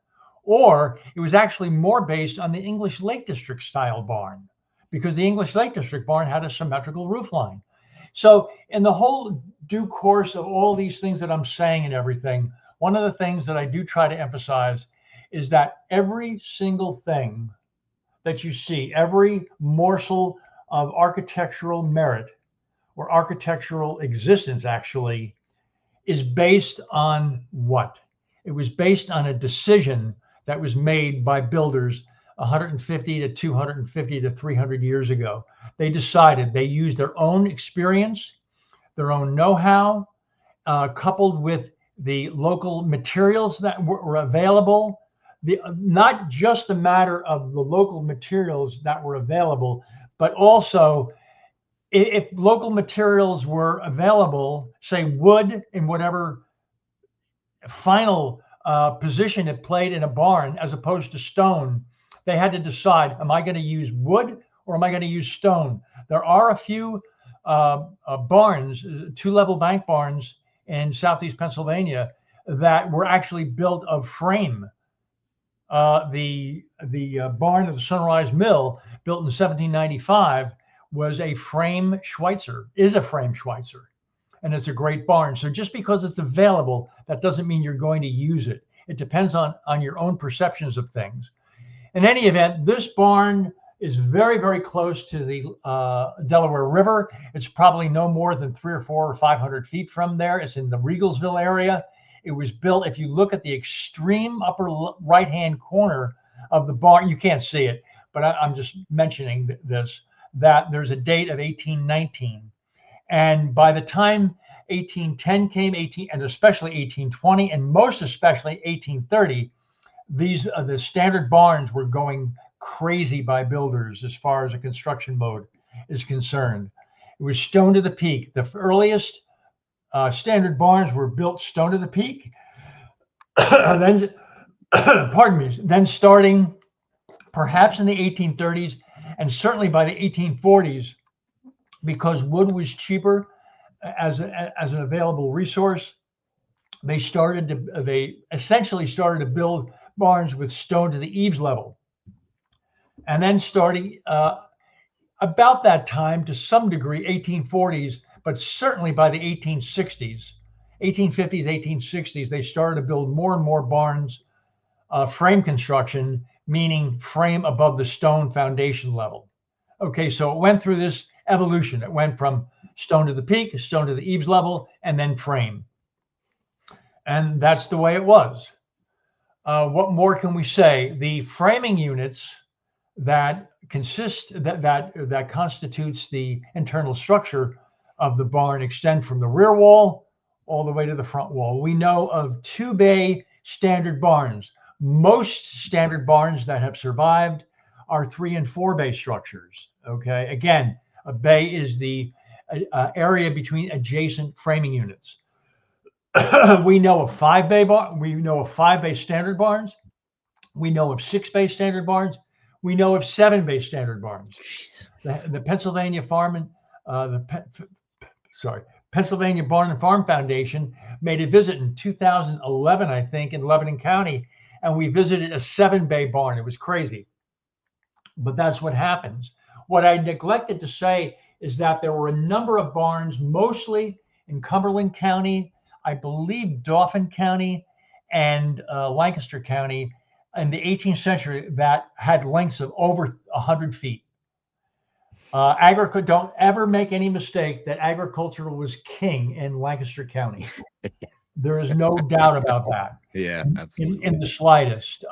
or it was actually more based on the English Lake District style barn, because the English Lake District barn had a symmetrical roof line. So in the whole due course of all these things that I'm saying and everything, one of the things that I do try to emphasize is that every single thing that you see, every morsel of architectural merit or architectural existence actually is based on what? It was based on a decision that was made by builders 150 to 250 to 300 years ago. They decided, they used their own experience, their own know-how, coupled with the local materials that were available. Not just a matter of the local materials that were available, but also if local materials were available, say wood in whatever final position it played in a barn as opposed to stone, they had to decide, am I going to use wood or am I going to use stone? There are a few barns, two-level bank barns in Southeast Pennsylvania that were actually built of frame. The barn of the Sunrise Mill, built in 1795, was a frame Schweitzer, is a frame Schweitzer, and it's a great barn. So just because it's available, that doesn't mean you're going to use it. It depends on your own perceptions of things. In any event, this barn is very, very close to the Delaware River. It's probably no more than 300 or 400 or 500 feet from there. It's in the Regalsville area. It was built, if you look at the extreme upper right-hand corner of the barn, you can't see it, but I'm just mentioning this, that there's a date of 1819. And by the time 1810 came, and especially 1820, and most especially 1830, the standard barns were going crazy by builders as far as a construction mode is concerned. It was stone to the peak. The earliest standard barns were built stone to the peak. Then, pardon me, then starting perhaps in the 1830s and certainly by the 1840s, because wood was cheaper as an available resource, they essentially started to build barns with stone to the eaves level. And then starting about that time, to some degree, 1840s, but certainly by the 1860s, 1850s, 1860s, they started to build more and more barns, frame construction, meaning frame above the stone foundation level. Okay, so it went through this evolution. It went from stone to the peak, stone to the eaves level, and then frame. And that's the way it was. What more can we say? The framing units that constitutes the internal structure of the barn extend from the rear wall all the way to the front wall. We know of 2-bay standard barns. Most standard barns that have survived are 3 and 4-bay structures. Okay, again, a bay is the area between adjacent framing units. We know of 5-bay barn. We know of 5-bay standard barns. We know of 6-bay standard barns. We know of 7-bay standard barns. The Pennsylvania Pennsylvania Barn and Farm Foundation made a visit in 2011, I think, in Lebanon County, and we visited a 7-bay barn. It was crazy, but that's what happens. What I neglected to say is that there were a number of barns, mostly in Cumberland County, I believe Dauphin County, and Lancaster County in the 18th century that had lengths of over 100 feet. Don't ever make any mistake that agriculture was king in Lancaster County. There is no doubt about that. Yeah, absolutely. In the slightest.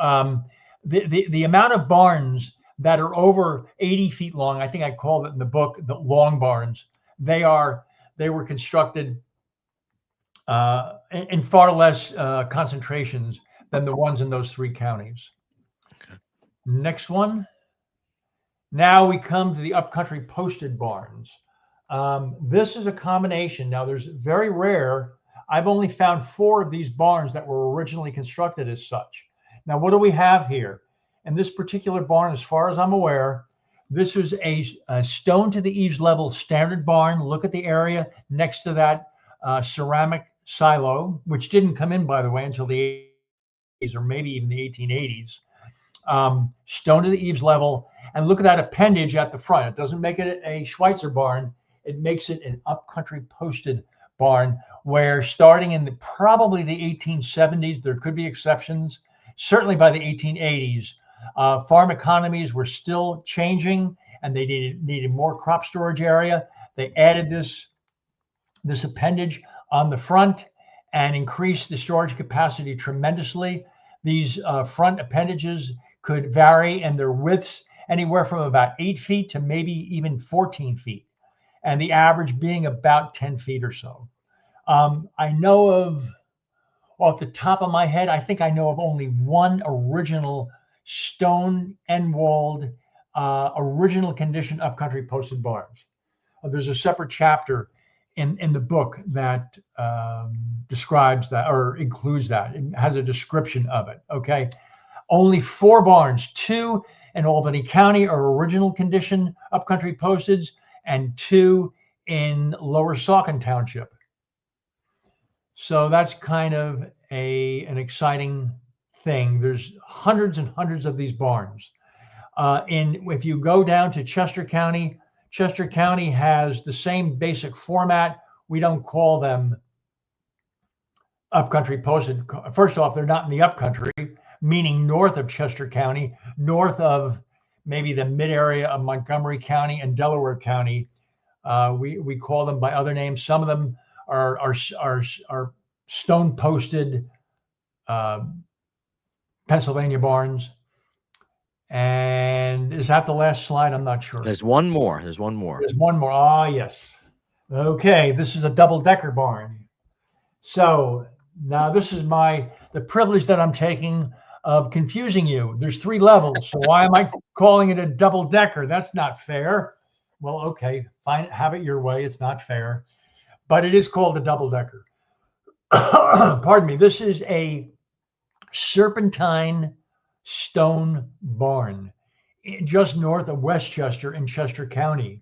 The amount of barns that are over 80 feet long, I think I called it in the book, the long barns, they were constructed in far less concentrations than the ones in those 3 counties. Okay. Next one. Now we come to the upcountry posted barns. This is a combination. Now there's very rare. I've only found 4 of these barns that were originally constructed as such. Now, what do we have here? In this particular barn, as far as I'm aware, this was a stone to the eaves level standard barn. Look at the area next to that ceramic silo, which didn't come in, by the way, until the 80s or maybe even the 1880s. Stone to the eaves level. And look at that appendage at the front. It doesn't make it a Schweitzer barn. It makes it an upcountry posted barn, where starting in probably the 1870s, there could be exceptions, certainly by the 1880s, farm economies were still changing and they needed more crop storage area. They added this appendage on the front and increased the storage capacity tremendously. These front appendages could vary in their widths anywhere from about 8 feet to maybe even 14 feet, and the average being about 10 feet or so. I know of, off the top of my head, I think I know of only one original stone end-walled, original condition upcountry posted barns. There's a separate chapter in the book that describes that or includes that. It has a description of it. Okay, only 4 barns, 2 in Albany County are original condition upcountry posteds, and 2 in Lower Saucon Township. So that's kind of an exciting thing. There's hundreds and hundreds of these barns. If you go down to Chester County has the same basic format. We don't call them upcountry posted. First off, they're not in the upcountry, meaning north of Chester County, north of maybe the mid area of Montgomery County and Delaware County. We call them by other names. Some of them are stone posted Pennsylvania barns. And is that the last slide? I'm not sure. There's one more. There's one more. Ah, yes. Okay, this is a double-decker barn. So now this is the privilege that I'm taking of confusing you. There's 3 levels, so why am I calling it a double-decker? That's not fair. Well, okay, fine, have it your way. It's not fair, but it is called a double-decker. Pardon me. This is a serpentine stone barn just north of Westchester in Chester County.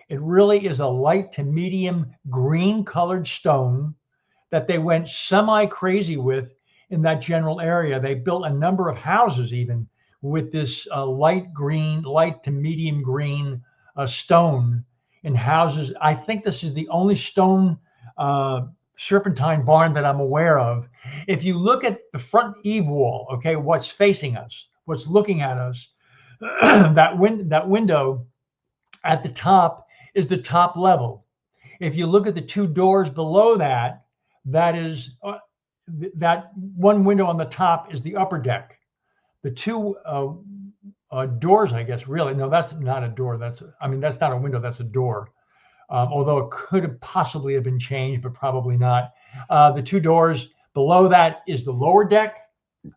It really is a light to medium green colored stone that they went semi-crazy with in that general area. They built a number of houses even with this light to medium green stone in houses. I think this is the only stone serpentine barn that I'm aware of. If you look at the front eave wall, okay, what's facing us, what's looking at us, that window at the top is the top level. If you look at the 2 doors below that, that is that one window on the top is the upper deck. The two doors, I guess, really, no, that's not a door. That's not a window, that's a door. Although it could have possibly have been changed, but probably not. The two doors below that is the lower deck,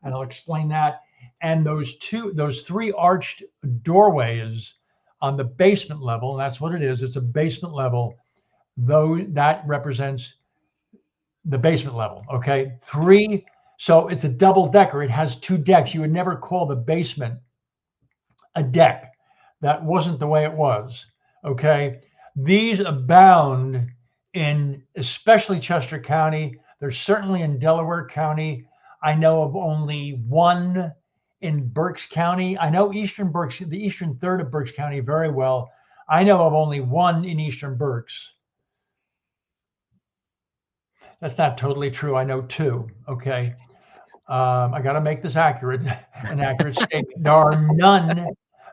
and I'll explain that. And those three arched doorways on the basement level, and that's what it is. It's a basement level. Though that represents the basement level. Okay, three. So it's a double decker. It has two decks. You would never call the basement a deck. That wasn't the way it was. Okay. These abound in especially Chester County. They're certainly in Delaware County. I know of only one in Berks County. I know the eastern third of Berks County very well. I know of only one in eastern Berks. That's not totally true. I know two. Okay. I got to make this an accurate statement.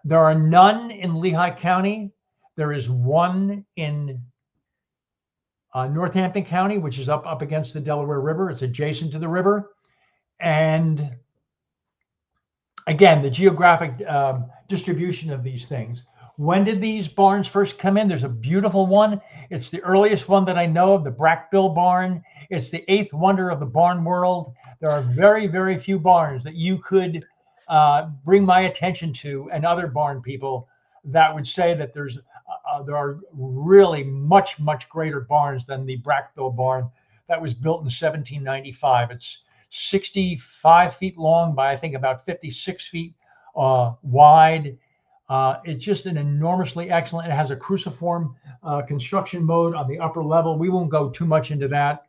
There are none in Lehigh County. There is one in Northampton County, which is up against the Delaware River. It's adjacent to the river. And again, the geographic distribution of these things. When did these barns first come in? There's a beautiful one. It's the earliest one that I know of, the Brackbill barn. It's the eighth wonder of the barn world. There are very, very few barns that you could bring my attention to, and other barn people that would say that there are really much, much greater barns than the Brackbill barn that was built in 1795. It's 65 feet long by, I think, about 56 feet wide. It's just an enormously excellent. It has a cruciform construction mode on the upper level. We won't go too much into that.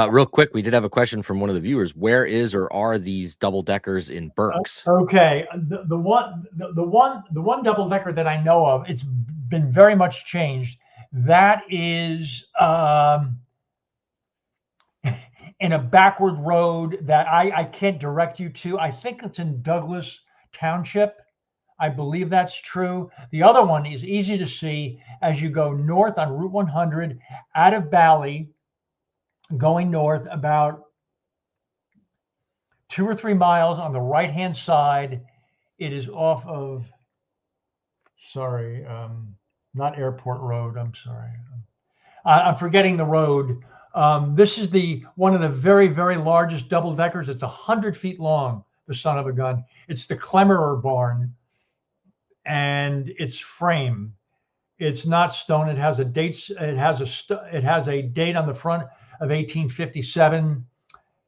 Real quick, we did have a question from one of the viewers. Where is or are these double deckers in Berks? Okay, the one double decker that I know of, it's been very much changed. That is in a backward road that I can't direct you to. I think it's in Douglas Township. I believe that's true. The other one is easy to see as you go north on Route 100 out of Bally, going north about 2 or 3 miles on the right-hand side. It is off of, not Airport Road. I'm sorry. I'm forgetting the road. This is one of the very, very largest double deckers. It's 100 feet long, the son of a gun. It's the Klemmerer barn. And its frame, it's not stone. It has a date. It has a date on the front of 1857,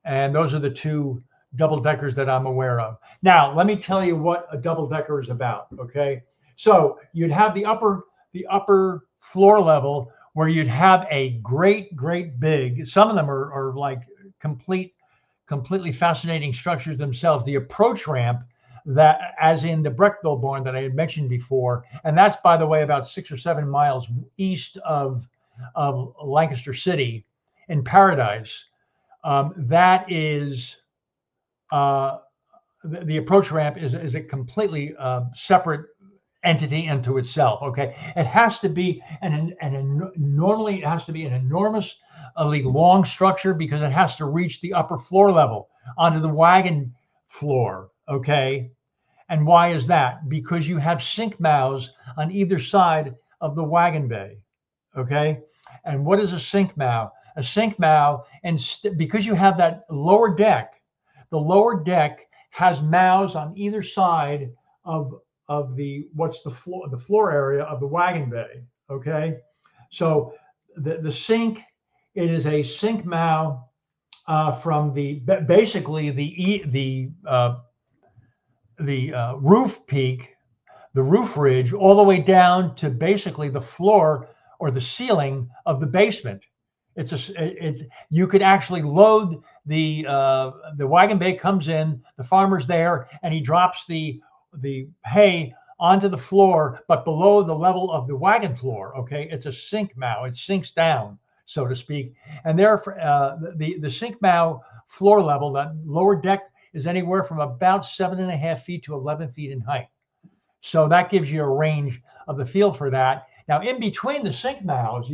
and those are the two double deckers that I'm aware of. Now, let me tell you what a double decker is about. Okay, so you'd have the upper floor level where you'd have a great big. Some of them are like completely fascinating structures themselves. The approach ramp, that as in the Brackbill barn that I had mentioned before, and that's, by the way, about 6 or 7 miles east of Lancaster City in Paradise. That is the approach ramp is a completely separate entity unto itself. Okay, it has to be normally it has to be an enormously long structure because it has to reach the upper floor level onto the wagon floor. Okay, and why is that? Because you have sink mouths on either side of the wagon bay. Okay, and what is a sink mouth? A sink mouth, and because you have that lower deck, the lower deck has mouths on either side of the floor area of the wagon bay. Okay, so the sink, it is a sink mouth from basically the roof peak, the roof ridge, all the way down to basically the floor or the ceiling of the basement. You could actually load the wagon bay comes in, the farmer's there, and he drops the hay onto the floor, but below the level of the wagon floor. Okay, it's a sink mow. It sinks down, so to speak, and therefore the sink mow floor level, that lower deck, is anywhere from about 7.5 feet to 11 feet in height. So that gives you a range of the feel for that. Now, in between the sink mouths,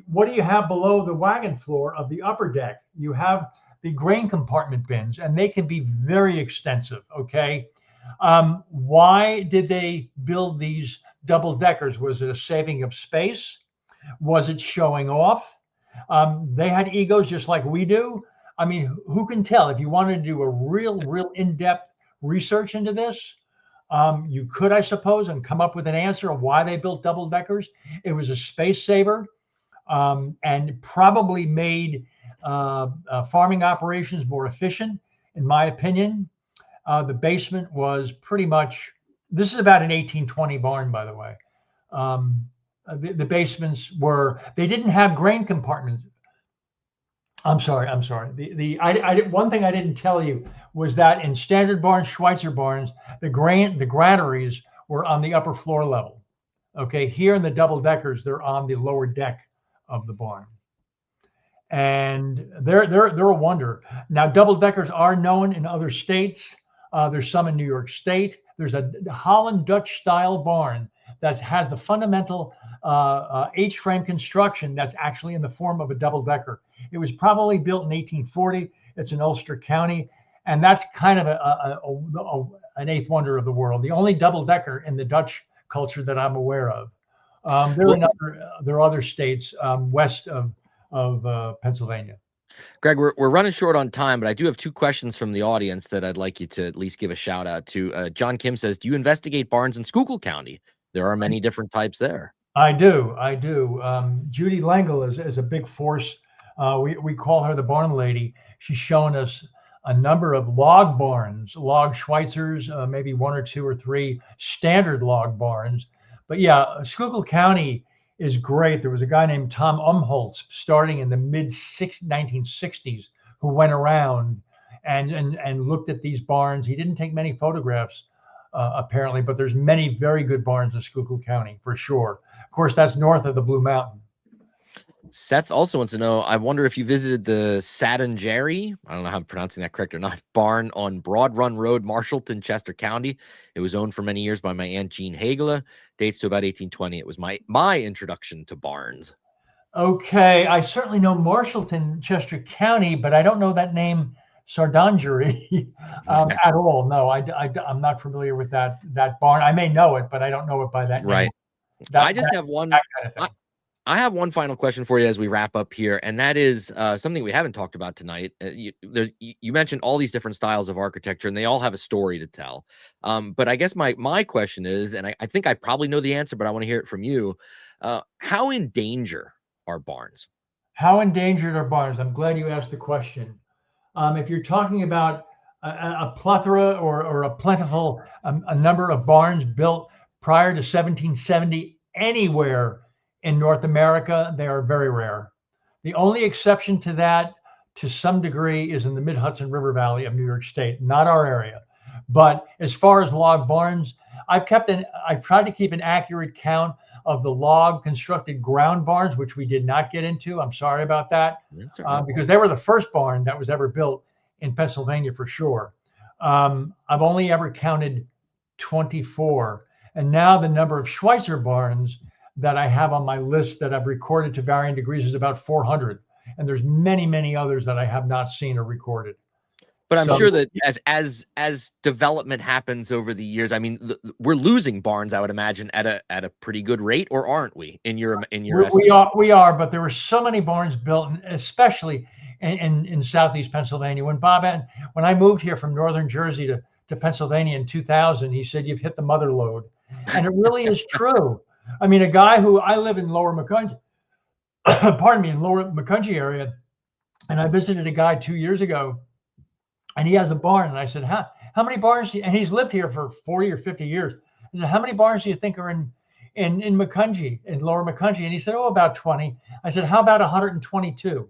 what do you have below the wagon floor of the upper deck? You have the grain compartment bins, and they can be very extensive. Okay. Why did they build these double deckers? Was it a saving of space? Was it showing off? They had egos just like we do. I mean, who can tell? If you wanted to do a real in-depth research into this, you could, I suppose, and come up with an answer of why they built double deckers. It was a space saver, and probably made farming operations more efficient, in my opinion. The basement was pretty much, this is about an 1820 barn, by the way. The basements were, they didn't have grain compartments. I'm sorry. One thing I didn't tell you was that in standard barns, Schweitzer barns, the granaries were on the upper floor level. Okay, here in the double deckers, they're on the lower deck of the barn, and they're a wonder. Now, double deckers are known in other states. There's some in New York State. There's a Holland Dutch style barn that has the fundamental H-frame construction that's actually in the form of a double decker. It was probably built in 1840. It's in Ulster County, and that's kind of an eighth wonder of the world. The only double decker in the Dutch culture that I'm aware of. There are other states west of Pennsylvania. Greg, we're running short on time, but I do have two questions from the audience that I'd like you to at least give a shout out to. John Kim says, do you investigate barns in Schuylkill County? There are many different types there. I do. Judy Lengel is a big force. We call her the barn lady. She's shown us a number of log barns, log Schweitzers, maybe one or two or three standard log barns. But yeah, Schuylkill County is great. There was a guy named Tom Umholtz starting in the mid 1960s who went around and looked at these barns. He didn't take many photographs, apparently, but there's many very good barns in Schuylkill County for sure. Of course, that's north of the Blue Mountain. Seth also wants to know, I wonder if you visited the Sadden-Jerry, I don't know if I'm pronouncing that correct or not, barn on Broad Run Road, Marshallton, Chester County. It was owned for many years by my Aunt Jean Hagela. Dates to about 1820. It was my introduction to barns. Okay, I certainly know Marshallton, Chester County, but I don't know that name, Sadden-Jerry, at all. No, I'm not familiar with that barn. I may know it, but I don't know it by that name. Right. I just have one. I have one final question for you as we wrap up here, and that is something we haven't talked about tonight. You mentioned all these different styles of architecture, and they all have a story to tell. But I guess my question is, and I think I probably know the answer, but I want to hear it from you. How in danger are barns? How endangered are barns? I'm glad you asked the question. If you're talking about a plethora or a plentiful a number of barns built prior to 1770 anywhere in North America, they are very rare. The only exception to that, to some degree, is in the Mid-Hudson River Valley of New York State, not our area. But as far as log barns, I've tried to keep an accurate count of the log constructed ground barns, which we did not get into. I'm sorry about that, because they were the first barn that was ever built in Pennsylvania for sure. I've only ever counted 24. And now the number of Schweitzer barns that I have on my list that I've recorded to varying degrees is about 400. And there's many others that I have not seen or recorded. But I'm sure that as development happens over the years, I mean, we're losing barns, I would imagine, at a pretty good rate, or aren't we? In your we are, but there were so many barns built, especially in Southeast Pennsylvania. When I moved here from Northern Jersey to Pennsylvania in 2000, he said, "You've hit the mother lode," and it really is true. I mean, a guy who I live in Lower Macungie, in Lower Macungie area, and I visited a guy 2 years ago, and he has a barn, and I said, "How many barns?" And he's lived here for 40 or 50 years. I said, "How many barns do you think are in Macungie, in Lower Macungie?" And he said, "Oh, about 20." I said, "How about 122?"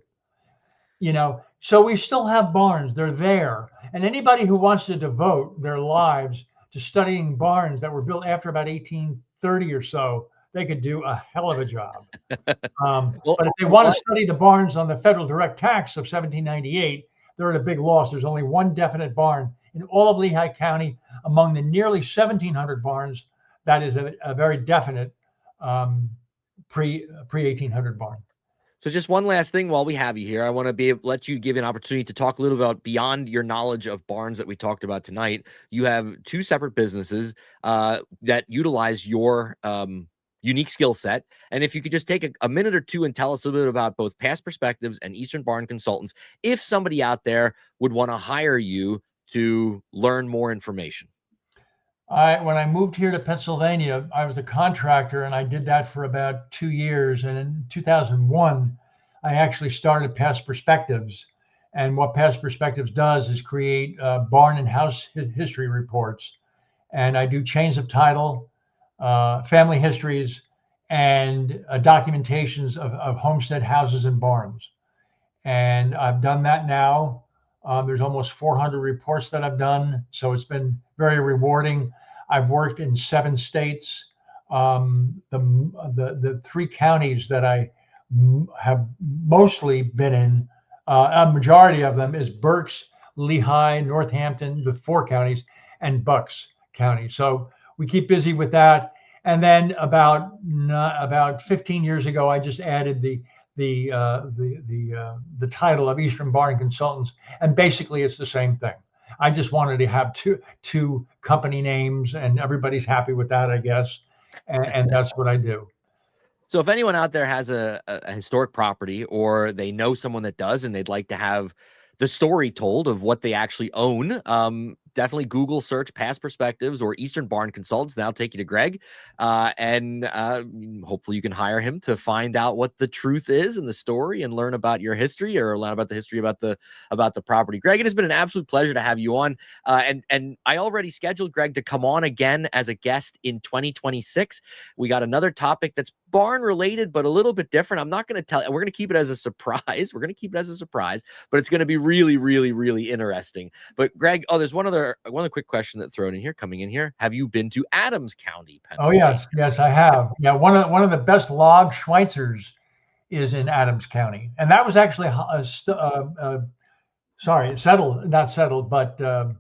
So we still have barns. They're there, and anybody who wants to devote their lives to studying barns that were built after about 1830 or so, they could do a hell of a job. But if they want to study the barns on the federal direct tax of 1798, they're at a big loss. There's only one definite barn in all of Lehigh County among the nearly 1,700 barns that is a very definite pre-1800 barn. So just one last thing while we have you here, I want to let you give an opportunity to talk a little about beyond your knowledge of barns that we talked about tonight. You have two separate businesses that utilize your unique skill set. And if you could just take a minute or two and tell us a little bit about both Past Perspectives and Eastern Barn Consultants, if somebody out there would want to hire you to learn more information. When I moved here to Pennsylvania, I was a contractor and I did that for about 2 years. And in 2001, I actually started Past Perspectives. And what Past Perspectives does is create barn and house history reports. And I do chains of title, family histories, and documentations of homestead houses and barns. And I've done that now. There's almost 400 reports that I've done, so it's been very rewarding. I've worked in 7 states. The 3 counties that I have mostly been in, a majority of them is Berks, Lehigh, Northampton, the 4 counties, and Bucks County. So we keep busy with that. And then about 15 years ago, I just added the title of Eastern Barn Consultants, and basically it's the same thing. I just wanted to have two company names, and everybody's happy with that, I guess, and that's what I do. So if anyone out there has a historic property, or they know someone that does, and they'd like to have the story told of what they actually own, definitely Google search Past Perspectives or Eastern Barn Consultants. That'll take you to Greg. And hopefully you can hire him to find out what the truth is in the story and learn about your history, or learn about the history about the property. Greg, it has been an absolute pleasure to have you on. And I already scheduled Greg to come on again as a guest in 2026. We got another topic that's barn related, but a little bit different. I'm not going to tell you. We're going to keep it as a surprise. But it's going to be really, really, really interesting. But Greg, there's one other quick question that's thrown in here, coming in here. Have you been to Adams County, Pennsylvania? Oh yes, I have. Yeah, one of the best log Schweitzers is in Adams County, and that was actually not settled, but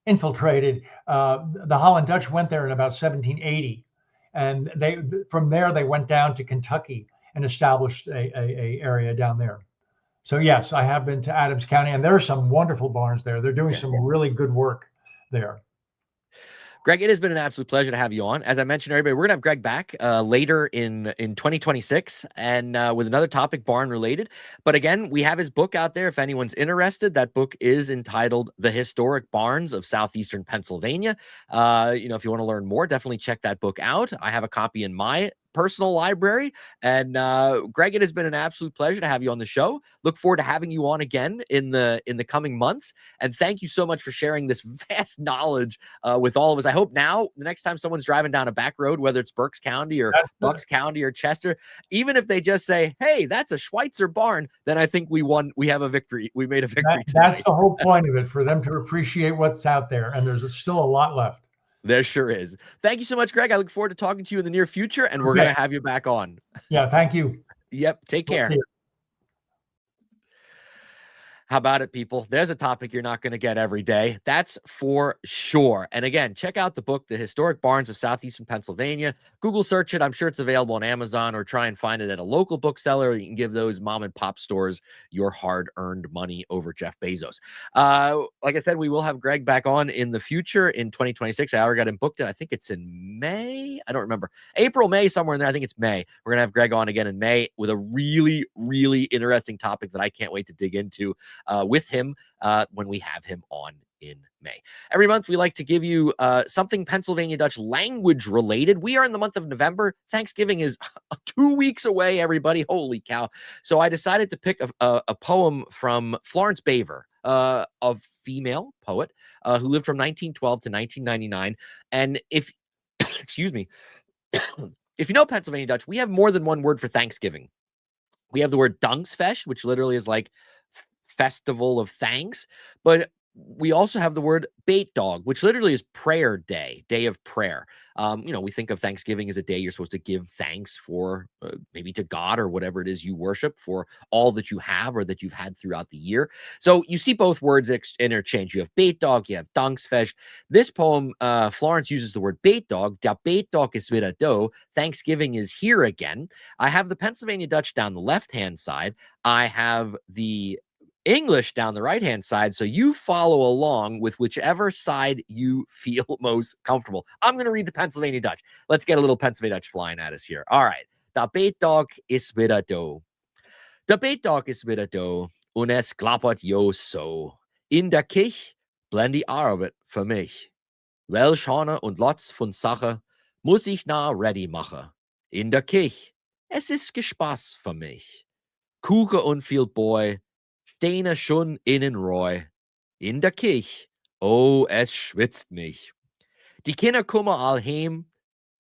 infiltrated. The Holland Dutch went there in about 1780, and from there they went down to Kentucky and established a area down there. So yes, I have been to Adams County, and there are some wonderful barns there. They're doing some really good work there. Greg, it has been an absolute pleasure to have you on. As I mentioned, everybody, we're going to have Greg back later in 2026, and with another topic barn related. But again, we have his book out there if anyone's interested. That book is entitled The Historic Barns of Southeastern Pennsylvania. If you want to learn more, definitely check that book out. I have a copy in my personal library. And Greg, it has been an absolute pleasure to have you on the show. Look forward to having you on again in the coming months. And thank you so much for sharing this vast knowledge with all of us. I hope now, the next time someone's driving down a back road, whether it's Berks County or Bucks County or Chester, even if they just say, hey, that's a Schweitzer barn, then I think we won. We have a victory. We made a victory. That's the whole point of it, for them to appreciate what's out there. And there's still a lot left. There sure is. Thank you so much, Greg. I look forward to talking to you in the near future, and we're going to have you back on. Yeah, thank you. Yep, take care. How about it, people? There's a topic you're not going to get every day. That's for sure. And again, check out the book, The Historic Barns of Southeastern Pennsylvania. Google search it. I'm sure it's available on Amazon, or try and find it at a local bookseller. You can give those mom and pop stores your hard-earned money over Jeff Bezos. Like I said, we will have Greg back on in the future in 2026. I already got him booked. I think it's in May. I don't remember. April, May, somewhere in there. I think it's May. We're going to have Greg on again in May with a really, really interesting topic that I can't wait to dig into with him when we have him on in May. Every month, we like to give you something Pennsylvania Dutch language related. We are in the month of November. Thanksgiving is 2 weeks away, everybody. Holy cow. So I decided to pick a poem from Florence Baver, a female poet who lived from 1912 to 1999. And if, excuse me, if you know Pennsylvania Dutch, we have more than one word for Thanksgiving. We have the word Dankfest, which literally is like Festival of Thanks. But we also have the word Betdaag, which literally is prayer day, day of prayer. We think of Thanksgiving as a day you're supposed to give thanks for, maybe to God or whatever it is you worship, for all that you have or that you've had throughout the year. So you see both words interchange. You have Betdaag, you have Dankfest. This poem, Florence uses the word Betdaag. Der Betdaag is wieder da. Thanksgiving is here again. I have the Pennsylvania Dutch down the left-hand side. I have the English down the right-hand side, so you follow along with whichever side you feel most comfortable. I'm going to read the Pennsylvania Dutch. Let's get a little Pennsylvania Dutch flying at us here. All right. Der Betdaag is wieder da. Der Betdaag is wieder da und es klappert jo so. In der Kich blend die Arbeit für mich. Welch Hane und Lots von Sache muss ich na ready machen. In der Kich, es ist Gespaß für mich. Kuchen und viel Boy, Steine schon innen Roy. In der Kich, oh, es schwitzt mich. Die Kinder kommen all heim,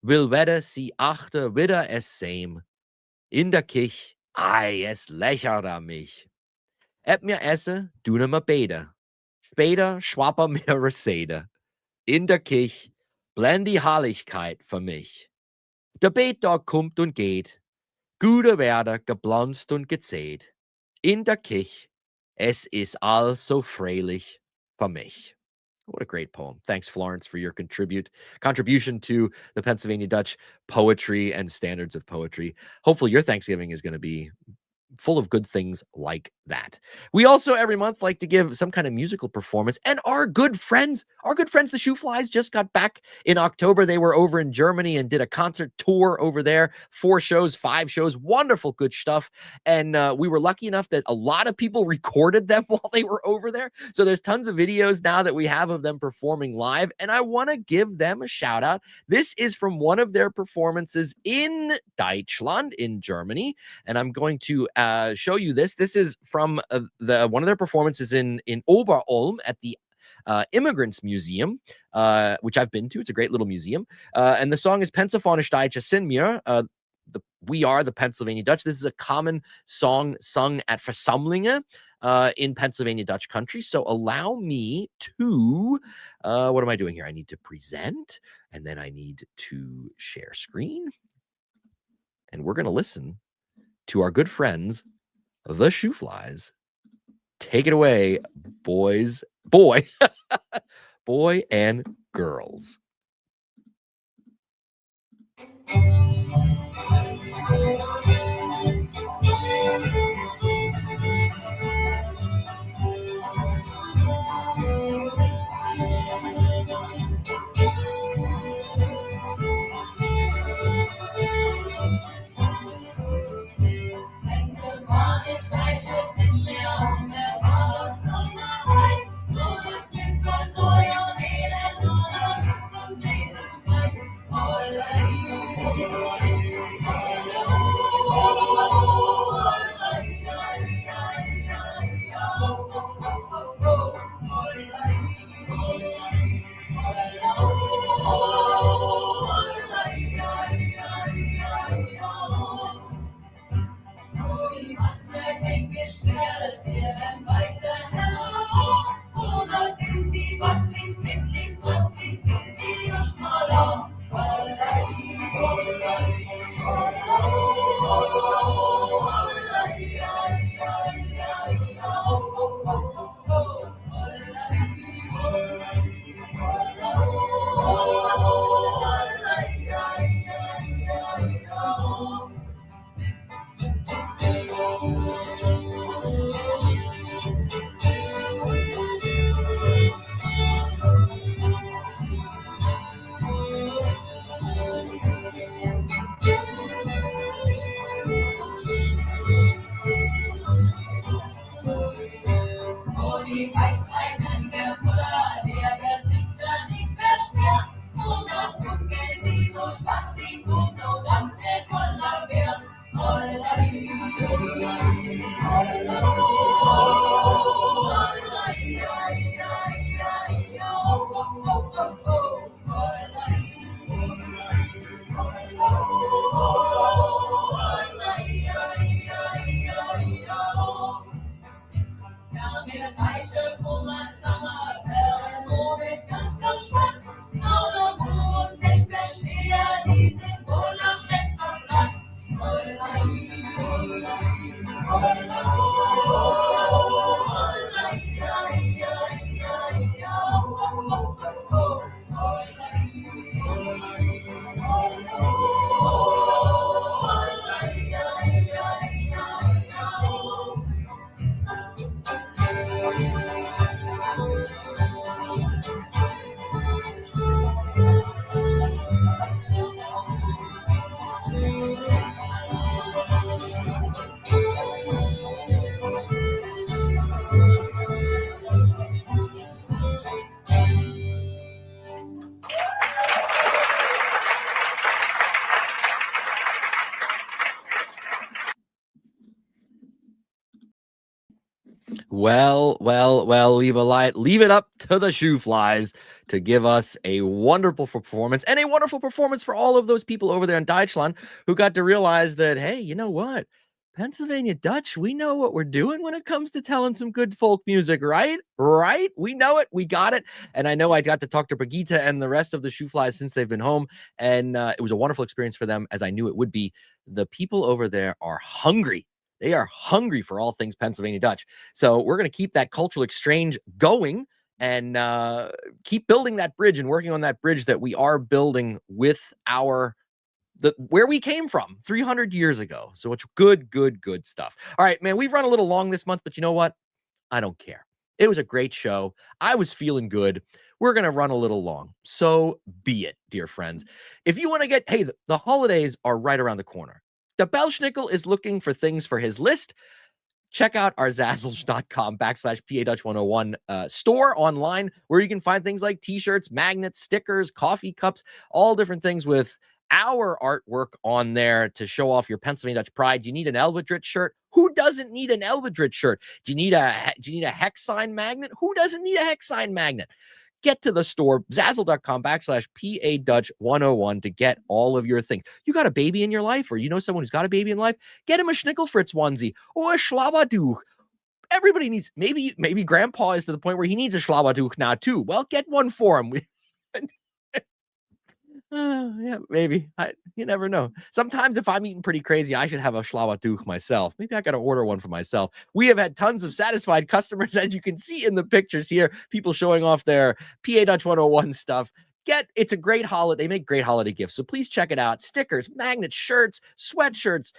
will weder sie achte, wieder es same. In der Kich, ei, es lächert an mich. Eb mir esse, du ne me bete. Später schwapper mir Resede. In der Kich, blend die Herrlichkeit für mich. Der Betdog kommt und geht. Gute Werde geblonzt und gezählt. In der Kich, es ist all so freilich für mich. What a great poem. Thanks, Florence, for your contribution to the Pennsylvania Dutch poetry and standards of poetry. Hopefully your Thanksgiving is going to be full of good things like that. We also every month like to give some kind of musical performance, and our good friends, the Shooflies, just got back in October. They were over in Germany and did a concert tour over there. 4 shows, 5 shows, wonderful, good stuff. And we were lucky enough that a lot of people recorded them while they were over there. So there's tons of videos now that we have of them performing live, and I want to give them a shout out. This is from one of their performances in Deutschland, in Germany, and I'm going to show you this. This is from one of their performances in Ober-Ulm at the Immigrants Museum, which I've been to. It's a great little museum. And the song is Pennsylvanisch Deitsche sind wir. We are the Pennsylvania Dutch. This is a common song sung at Versammlungen in Pennsylvania Dutch country. So allow me to, what am I doing here? I need to present, and then I need to share screen. And we're going to listen to our good friends, the Shooflies. Take it away, boy and girls. Well, leave a light. Leave it up to the Shooflies to give us a wonderful performance, and a wonderful performance for all of those people over there in Deutschland who got to realize that, hey, you know what? Pennsylvania Dutch, we know what we're doing when it comes to telling some good folk music, right? Right? We know it. We got it. And I know I got to talk to Brigitte and the rest of the Shooflies since they've been home, and it was a wonderful experience for them, as I knew it would be. The people over there are hungry. They are hungry for all things Pennsylvania Dutch. So we're going to keep that cultural exchange going and keep building that bridge and working on that bridge that we are building with where we came from 300 years ago. So it's good stuff. All right, man, we've run a little long this month, but you know what? I don't care. It was a great show. I was feeling good. We're going to run a little long. So be it, dear friends. If you want to get, hey, the holidays are right around the corner. The Belschnickel is looking for things for his list. Check out our zazzles.com/PA Dutch 101 store online, where you can find things like t-shirts, magnets, stickers, coffee cups, all different things with our artwork on there to show off your Pennsylvania Dutch pride. Do you need an Elvidrich shirt? Who doesn't need an Elvidrich shirt? Do you need a hex sign magnet? Who doesn't need a hex sign magnet? Get to the store, zazzle.com/PA Dutch 101 to get all of your things. You got a baby in your life, or you know someone who's got a baby in life? Get him a Schnickelfritz onesie or a Schlabaduch. Everybody needs, maybe grandpa is to the point where he needs a Schlabaduch now too. Well, get one for him. Yeah, maybe. You never know. Sometimes if I'm eating pretty crazy, I should have a Schlauertuch myself. Maybe I got to order one for myself. We have had tons of satisfied customers, as you can see in the pictures here. People showing off their PA Dutch 101 stuff. It's a great holiday. They make great holiday gifts. So please check it out. Stickers, magnets, shirts, sweatshirts,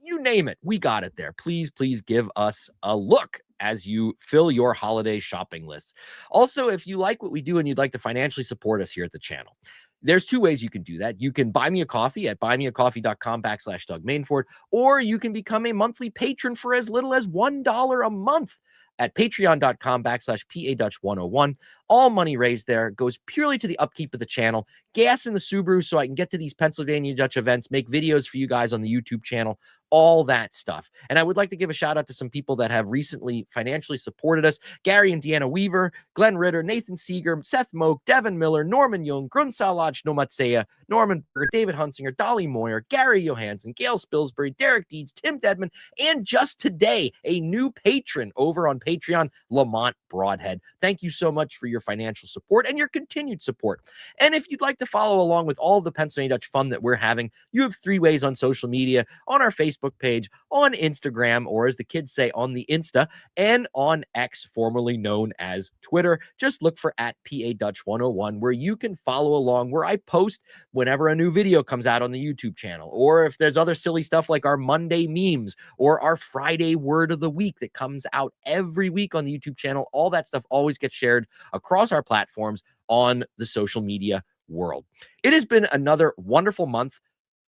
you name it. We got it there. Please give us a look as you fill your holiday shopping lists. Also, if you like what we do and you'd like to financially support us here at the channel, there's two ways you can do that. You can buy me a coffee at buymeacoffee.com/Doug Mainford, or you can become a monthly patron for as little as $1 a month at patreon.com/PA Dutch 101. All money raised there goes purely to the upkeep of the channel, gas in the Subaru so I can get to these Pennsylvania Dutch events, make videos for you guys on the YouTube channel, all that stuff. And I would like to give a shout out to some people that have recently financially supported us: Gary and Deanna Weaver, Glenn Ritter, Nathan Seeger, Seth Moak, Devin Miller, Norman Young, Grunsalaj Nomatsea, Norman Berger, David Hunsinger, Dolly Moyer, Gary Johansson, Gail Spilsbury, Derek Deeds, Tim Dedman, and just today, a new patron over on Patreon, Lamont Broadhead. Thank you so much for your financial support and your continued support. And if you'd like to follow along with all of the Pennsylvania Dutch fun that we're having, you have three ways on social media: on our Facebook page, on Instagram, or as the kids say, on the Insta, and on X, formerly known as Twitter. Just look for @PA Dutch 101, where you can follow along, where I post whenever a new video comes out on the YouTube channel, or if there's other silly stuff like our Monday memes or our Friday word of the week that comes out every week on the YouTube channel. All that stuff always gets shared across our platforms on the social media world. It has been another wonderful month,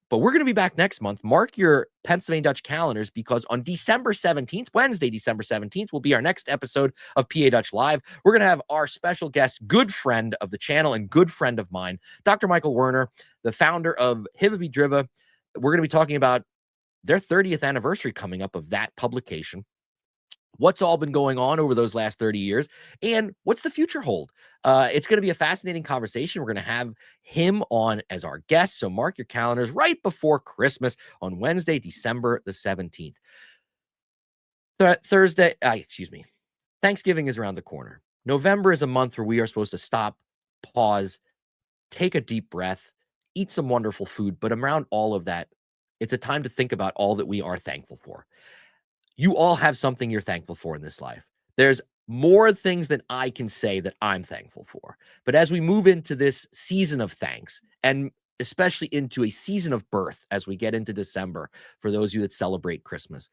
but we're going to be back next month. Mark your Pennsylvania Dutch calendars, because on December 17th, Wednesday, December 17th, will be our next episode of PA Dutch Live. We're going to have our special guest, good friend of the channel and good friend of mine, Dr. Michael Werner, the founder of Hibaby Driva. We're going to be talking about their 30th anniversary coming up of that publication, what's all been going on over those last 30 years, and what's the future hold. It's going to be a fascinating conversation. We're going to have him on as our guest, so mark your calendars right before Christmas on Wednesday, December the 17th. Thanksgiving is around the corner. November is a month where we are supposed to stop, pause, take a deep breath, eat some wonderful food, but around all of that, it's a time to think about all that we are thankful for. You all have something you're thankful for in this life. There's more things than I can say that I'm thankful for. But as we move into this season of thanks, and especially into a season of birth as we get into December, for those of you that celebrate Christmas,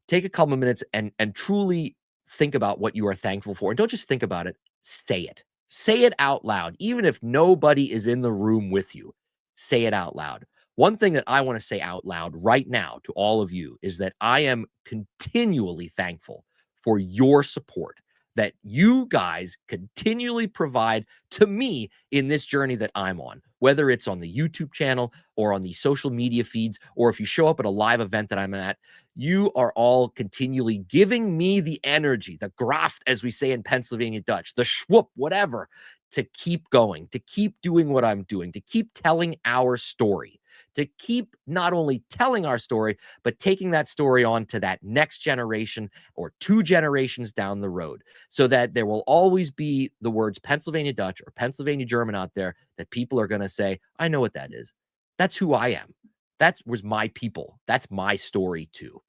take a couple of minutes and truly think about what you are thankful for. And don't just think about it, say it. Say it out loud. Even if nobody is in the room with you, say it out loud. One thing that I want to say out loud right now to all of you is that I am continually thankful for your support. that you guys continually provide to me in this journey that I'm on, whether it's on the YouTube channel or on the social media feeds, or if you show up at a live event that I'm at. You are all continually giving me the energy, the graft, as we say in Pennsylvania Dutch, the schwupp, whatever, to keep going, to keep doing what I'm doing, to keep telling our story, to keep not only telling our story, but taking that story on to that next generation or 2 generations down the road, so that there will always be the words Pennsylvania Dutch or Pennsylvania German out there that people are going to say, I know what that is. That's who I am. That was my people. That's my story too.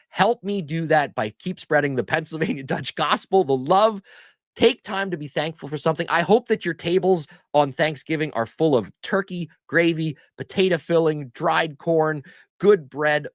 Help me do that by keep spreading the Pennsylvania Dutch gospel, the love. Take time to be thankful for something. I hope that your tables on Thanksgiving are full of turkey, gravy, potato filling, dried corn, good bread,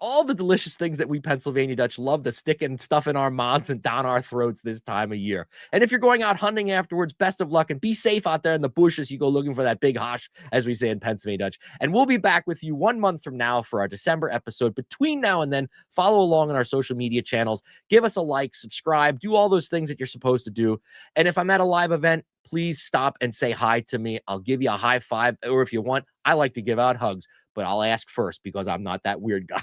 all the delicious things that we Pennsylvania Dutch love to stick and stuff in our mouths and down our throats this time of year. And if you're going out hunting afterwards, best of luck and be safe out there in the bush as you go looking for that big hosh, as we say in Pennsylvania Dutch. And we'll be back with you 1 month from now for our December episode. Between now and then, follow along on our social media channels. Give us a like, subscribe, do all those things that you're supposed to do. And if I'm at a live event, please stop and say hi to me. I'll give you a high five, or if you want, I like to give out hugs, but I'll ask first because I'm not that weird guy.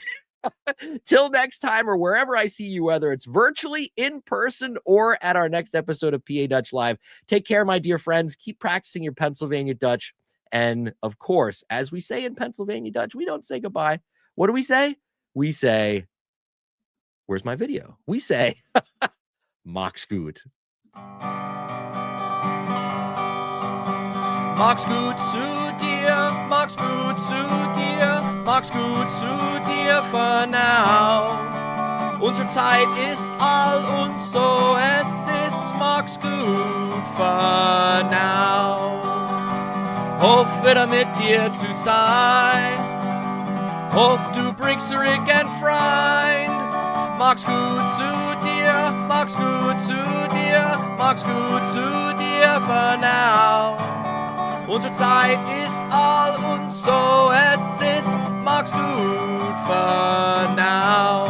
Till next time, or wherever I see you, whether it's virtually, in person, or at our next episode of PA Dutch Live, take care, my dear friends. Keep practicing your Pennsylvania Dutch. And of course, as we say in Pennsylvania Dutch, we don't say goodbye. What do we say? We say, where's my video? We say, Max gut. Max gut zu dir, Max gut zu dir, Max gut zu dir für now. Unsere Zeit ist all und so, es ist Max gut für now. Hoff wieder mit dir zu sein, hoff du bringst zurück ein Freund. Max gut zu dir, Max gut zu dir, Max gut zu dir für now. Unsere Zeit ist all und so, es ist Max gut für now.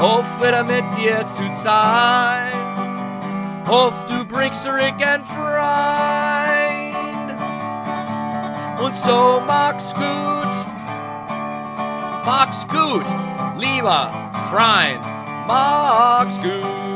Hoff wieder mit dir zu sein, hoff du bringst zurück ein Freund. Und so Max gut, lieber Freund, Max gut.